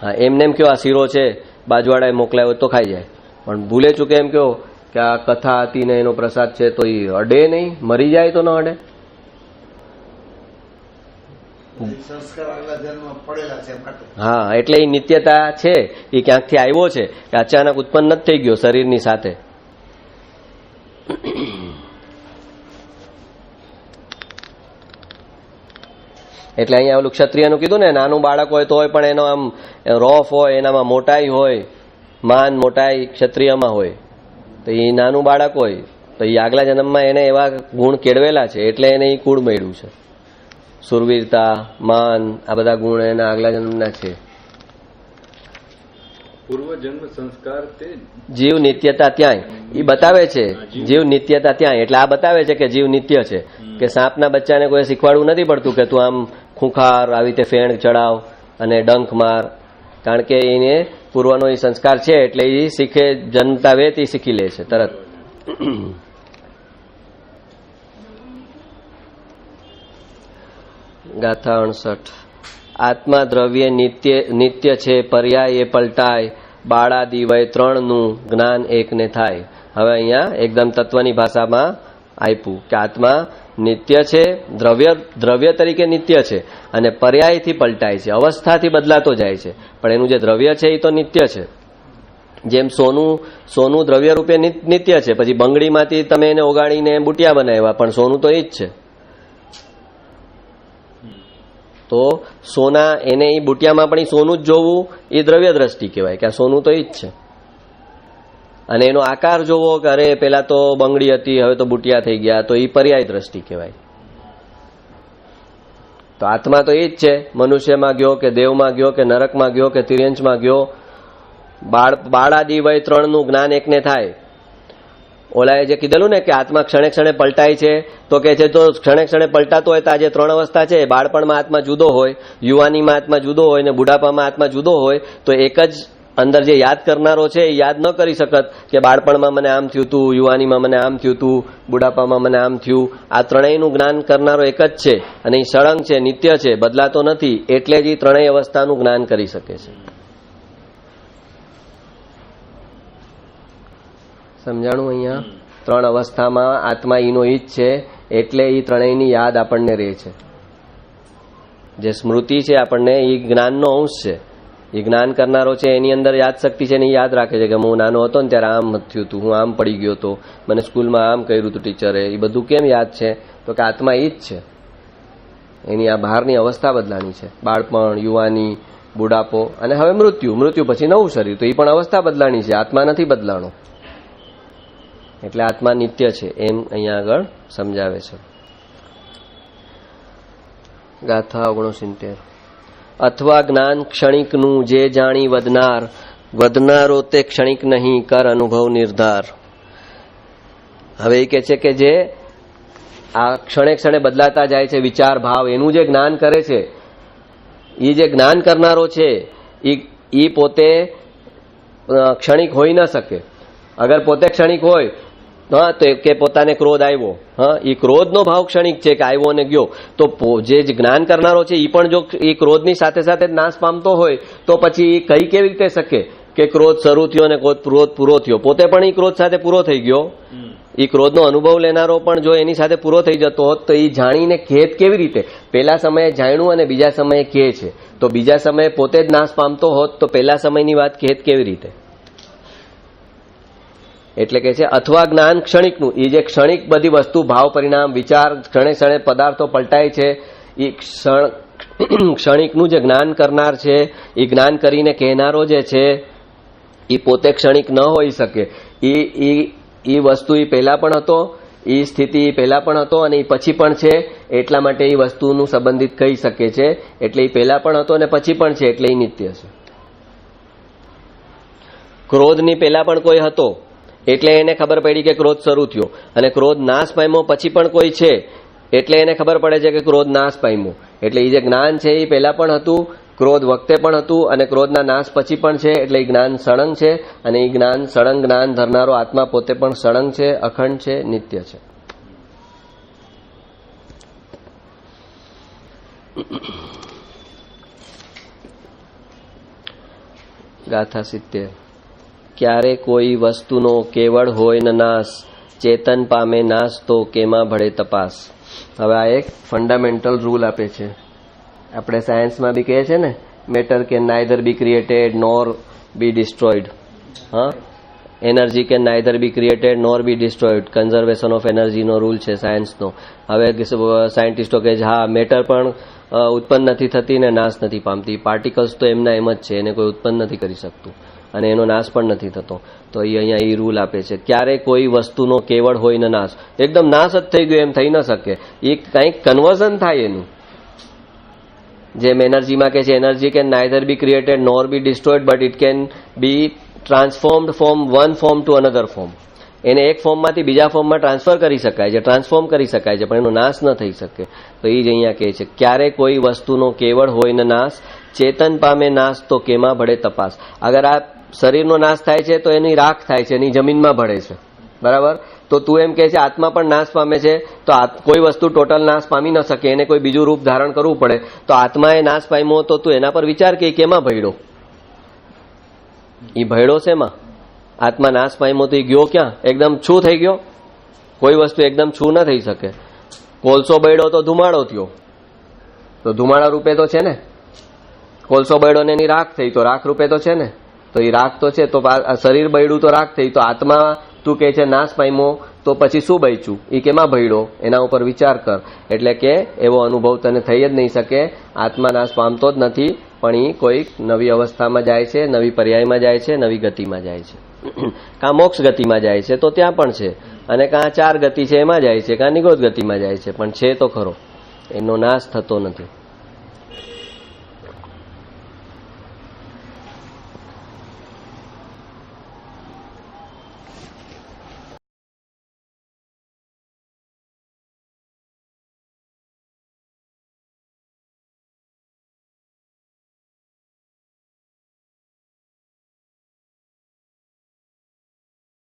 હા, એમને એમ કયો આ શીરો છે બાજવાળાએ મોકલાયો તો ખાઈ જાય, પણ ભૂલે ચૂકે એમ કયો કે આ કથા હતી ને એનો પ્રસાદ છે તો એ અડે નહીં, મરી જાય તો ન અડે. હા, એટલે એ નિત્યતા છે એ ક્યાંકથી આવ્યો છે કે અચાનક ઉત્પન્ન નથી થઈ ગયો શરીરની સાથે. એટલે અહીંયા ઓલું ક્ષત્રિયનું કીધું ને, નાનું બાળક હોય તો હોય પણ એનો આમ રોફ હોય, એનામાં મોટાઈ હોય, માન મોટાઈ ક્ષત્રિયમાં હોય. તો એ નાનું બાળક હોય તો એ આગલા જન્મમાં એને એવા ગુણ કેળવેલા છે એટલે એને એ કુળ મળ્યું છે. સુરવીરતા, માન, આ બધા ગુણ એના આગલા જન્મના છે. પૂર્વજન્મ સંસ્કાર તે જીવ નિત્યતા ત્યાંય એ બતાવે છે. જીવ નિત્યતા ત્યાંય એટલે આ બતાવે છે કે જીવ નિત્ય છે, કે સાપના બચ્ચાને કોઈ શીખવાડવું નથી પડતું કે તું આમ ખૂંખાર આવી રીતે ફેણ ચડાવ અને ડંખ માર, કારણ કે એને પૂર્વનો એ સંસ્કાર છે એટલે એ શીખે, જન્મતા વેત એ શીખી લે છે તરત. ગાથા 68. આત્મા દ્રવ્ય નિત્ય છે, પર્યાય એ પલટાય, બાળાદિ વય ત્રણનું જ્ઞાન એકને થાય. હવે અહીંયા એકદમ તત્વની ભાષામાં આપ્યું કે આત્મા નિત્ય છે, દ્રવ્ય તરીકે નિત્ય છે અને પર્યાયથી પલટાય છે, અવસ્થાથી બદલાતો જાય છે, પણ એનું જે દ્રવ્ય છે એ તો નિત્ય છે. જેમ સોનું દ્રવ્ય રૂપે નિત્ય છે, પછી બંગડીમાંથી તમે એને ઓગાળીને બુટિયા બનાવ્યા, પણ સોનું તો એ જ છે. તો સોના એને એ બુટિયામાં પણ સોનું જ જોવું એ દ્રવ્ય દ્રષ્ટિ કહેવાય કે આ સોનું તો એ જ છે. અને એનો આકાર જોવો કે અરે પેલા તો બંગડી હતી હવે તો બુટિયા થઈ ગયા, તો એ પર્યાય દ્રષ્ટિ કહેવાય. તો આત્મા તો એ જ છે, મનુષ્યમાં ગયો કે દેવમાં ગયો કે નરકમાં ગયો કે તિર્યંશમાં ગયો, બાળાદિ વય ત્રણનું જ્ઞાન એકને થાય. ઓલાએ જે કીધેલું ને કે આત્મા ક્ષણે ક્ષણે પલટાય છે, તો કે છે તો ક્ષણે ક્ષણે પલટાતો હોય તો આ જે ત્રણ અવસ્થા છે, બાળપણમાં આત્મા જુદો હોય, યુવાનીમાં આત્મા જુદો હોય ને બુઢાપામાં આત્મા જુદો હોય, તો એક જ અંદર જે યાદ કરનારો છે એ યાદ ન કરી શકત કે બાળપણમાં મને આમ થયું હતું, યુવાનીમાં મને આમ થયું હતું, બુઢાપામાં મને આમ થયું. આ ત્રણેયનું જ્ઞાન કરનારો એક જ છે અને એ સળંગ છે, નિત્ય છે, બદલાતો નથી, એટલે જ એ ત્રણેય અવસ્થાનું જ્ઞાન કરી શકે છે. સમજાણું? અહીંયા ત્રણ અવસ્થામાં આત્મા ઈનો ઈ જ છે, એટલે એ ત્રણેયની યાદ આપણને રહે છે. જે સ્મૃતિ છે આપણને એ જ્ઞાનનો અંશ છે, એ જ્ઞાન કરનારો છે એની અંદર યાદ શક્તિ છે ને એ યાદ રાખે છે કે હું નાનો હતો ને ત્યારે આમ થયું હતું, હું આમ પડી ગયો હતો, મને સ્કૂલમાં આમ કર્યું હતું ટીચરે. એ બધું કેમ યાદ છે? તો કે આત્મા ઈ જ છે, એની આ બહારની અવસ્થા બદલાણી છે. બાળપણ, યુવાની, બુઢાપો અને હવે મૃત્યુ પછી નવું શરીર, તો એ પણ અવસ્થા બદલાણી છે, આત્મા નથી બદલાણો. એટલે આત્મા નિત્ય છે એમ અહીંયા આગળ સમજાવે છે. ગાથા 69. અથવા જ્ઞાન ક્ષણિકનું જે જાણી વધનારો તે ક્ષણિક નહીં, કર અનુભવ નિર્ધાર. હવે એ કે છે કે જે આ ક્ષણે ક્ષણે બદલાતા જાય છે વિચાર ભાવ, એનું જે જ્ઞાન કરે છે, એ જે જ્ઞાન કરનારો છે એ પોતે ક્ષણિક હોઈ ન શકે. અગર પોતે ક્ષણિક હોય તો કે પોતાને ક્રોધ આવ્યો, એ ક્રોધનો ભાવ ક્ષણિક છે કે આવ્યો અને ગયો, તો જે જ્ઞાન કરનારો છે એ પણ જો એ ક્રોધની સાથે સાથે નાશ પામતો હોય તો પછી કઈ કેવી રીતે શકે કે ક્રોધ શરૂ થયો અને ક્રોધ પૂરો થયો? પોતે પણ એ ક્રોધ સાથે પૂરો થઈ ગયો. એ ક્રોધનો અનુભવ લેનારો પણ જો એની સાથે પૂરો થઈ જતો હોત તો એ જાણીને ખેદ કેવી રીતે? પેલા સમયે જાણ્યું અને બીજા સમયે કહે છે, તો બીજા સમયે પોતે જ નાશ પામતો હોત તો પેલા સમયની વાત ખેદ કેવી રીતે? એટલે કે છે અથવા જ્ઞાન ક્ષણિકનું, એ જે ક્ષણિક બધી વસ્તુ, ભાવ, પરિણામ, વિચાર, ક્ષણે ક્ષણે પદાર્થો પલટાય છે, એ ક્ષણિકનું જે જ્ઞાન કરનાર છે, એ જ્ઞાન કરીને કહેનારો જે છે એ પોતે ક્ષણિક ન હોઈ શકે. એ વસ્તુ એ પહેલા પણ હતો, એ સ્થિતિ પહેલા પણ હતો અને એ પછી પણ છે, એટલા માટે એ વસ્તુનું સંબંધિત કહી શકે છે. એટલે એ પહેલા પણ હતો અને પછી પણ છે, એટલે એ નિત્ય છે. ક્રોધની પહેલા પણ કોઈ હતો એટલે એને ખબર પડી કે ક્રોધ શરૂ થયો, અને ક્રોધ નાશ પામ્યો પછી પણ કોઈ છે એટલે એને ખબર પડે છે કે ક્રોધ નાશ પામ્યો. એટલે એ જે જ્ઞાન છે એ પહેલા પણ હતું, ક્રોધ વખતે પણ હતું અને ક્રોધના નાશ પછી પણ છે, એટલે એ જ્ઞાન સળંગ છે. અને એ જ્ઞાન સળંગ જ્ઞાન ધરનારો આત્મા પોતે પણ સળંગ છે, અખંડ છે, નિત્ય છે. ગાથા 70. ક્યારે કોઈ વસ્તુનો કેવળ હોય ન નાશ, ચેતન પામે નાશ તો કેમાં ભળે તપાસ. હવે આ એક ફંડામેન્ટલ રૂલ આપે છે. આપણે સાયન્સમાં બી કહે છે ને, matter can neither be created nor be destroyed. Energy can neither be created nor be destroyed. Conservation of એનર્જીનો રૂલ છે સાયન્સનો. હવે સાયન્ટિસ્ટો કહે છે હા, મેટર પણ ઉત્પન્ન નથી થતી ને નાશ નથી પામતી. પાર્ટિકલ્સ તો એમના એમ જ છે, એને કોઈ ઉત્પન્ન નથી કરી શકતું અને એનો નાશ પણ નથી થતો. તો એ અહીંયા એ રૂલ આપે છે, ક્યારે કોઈ વસ્તુનો કેવળ હોય ન નાશ. એકદમ નાશ જ થઈ ગયો એમ થઈ ન શકે, એ કંઈક કન્વર્ઝન થાય એનું. જેમ એનર્જીમાં કે છે, energy can neither be created nor be destroyed but it can be transformed from one form to another form. એને એક ફોર્મમાંથી બીજા ફોર્મમાં ટ્રાન્સફર કરી શકાય છે, ટ્રાન્સફોર્મ કરી શકાય છે, પણ એનો નાશ ન થઈ શકે. તો એ જ અહીંયા કહે છે, ક્યારે કોઈ વસ્તુનો કેવળ હોય ન નાશ, ચેતન પામે નાશ તો કેમાં ભળે તપાસ. અગર આ શરીરનો નાશ થાય છે તો એની રાખ થાય છે, એની જમીનમાં ભળે છે, બરાબર. તો તું એમ કહે છે આત્મા પણ નાશ પામે છે, તો કોઈ વસ્તુ ટોટલ નાશ પામી ન શકે, એને કોઈ બીજું રૂપ ધારણ કરવું પડે. તો આત્માએ નાશ પામ્યો તો તું એના પર વિચાર કે કેમાં ભયડો? એ ભયડો શેમાં? આત્મા નાશ પામ્યો તો એ ગયો ક્યાં? એકદમ છું થઈ ગયો? કોઈ વસ્તુ એકદમ છું ન થઈ શકે. કોલસો બળ્યો તો ધુમાડો થયો, તો ધુમાડા રૂપે તો છે ને. કોલસો બળ્યો ને એની રાખ થઈ, તો રાખ રૂપે તો છે ને. તો એ રાખ તો છે. તો શરીર બળ્યું તો રાખ થઈ, તો આત્મા તું કહે છે નાશ પામ્યો તો પછી શું બચ્યું? એ કેમાં ભયડો? એના ઉપર વિચાર કર. એટલે કે એવો અનુભવ તને થઈ જ નહીં શકે. આત્મા નાશ પામતો જ નથી, પણ એ કોઈક નવી અવસ્થામાં જાય છે, નવી પર્યાયમાં જાય છે, નવી ગતિમાં જાય છે. કાં મોક્ષ ગતિમાં જાય છે તો ત્યાં પણ છે, અને કાં 4 ગતિ છે એમાં જાય છે, કાં નિગોધ ગતિમાં જાય છે, પણ છે તો ખરો, એનો નાશ થતો નથી.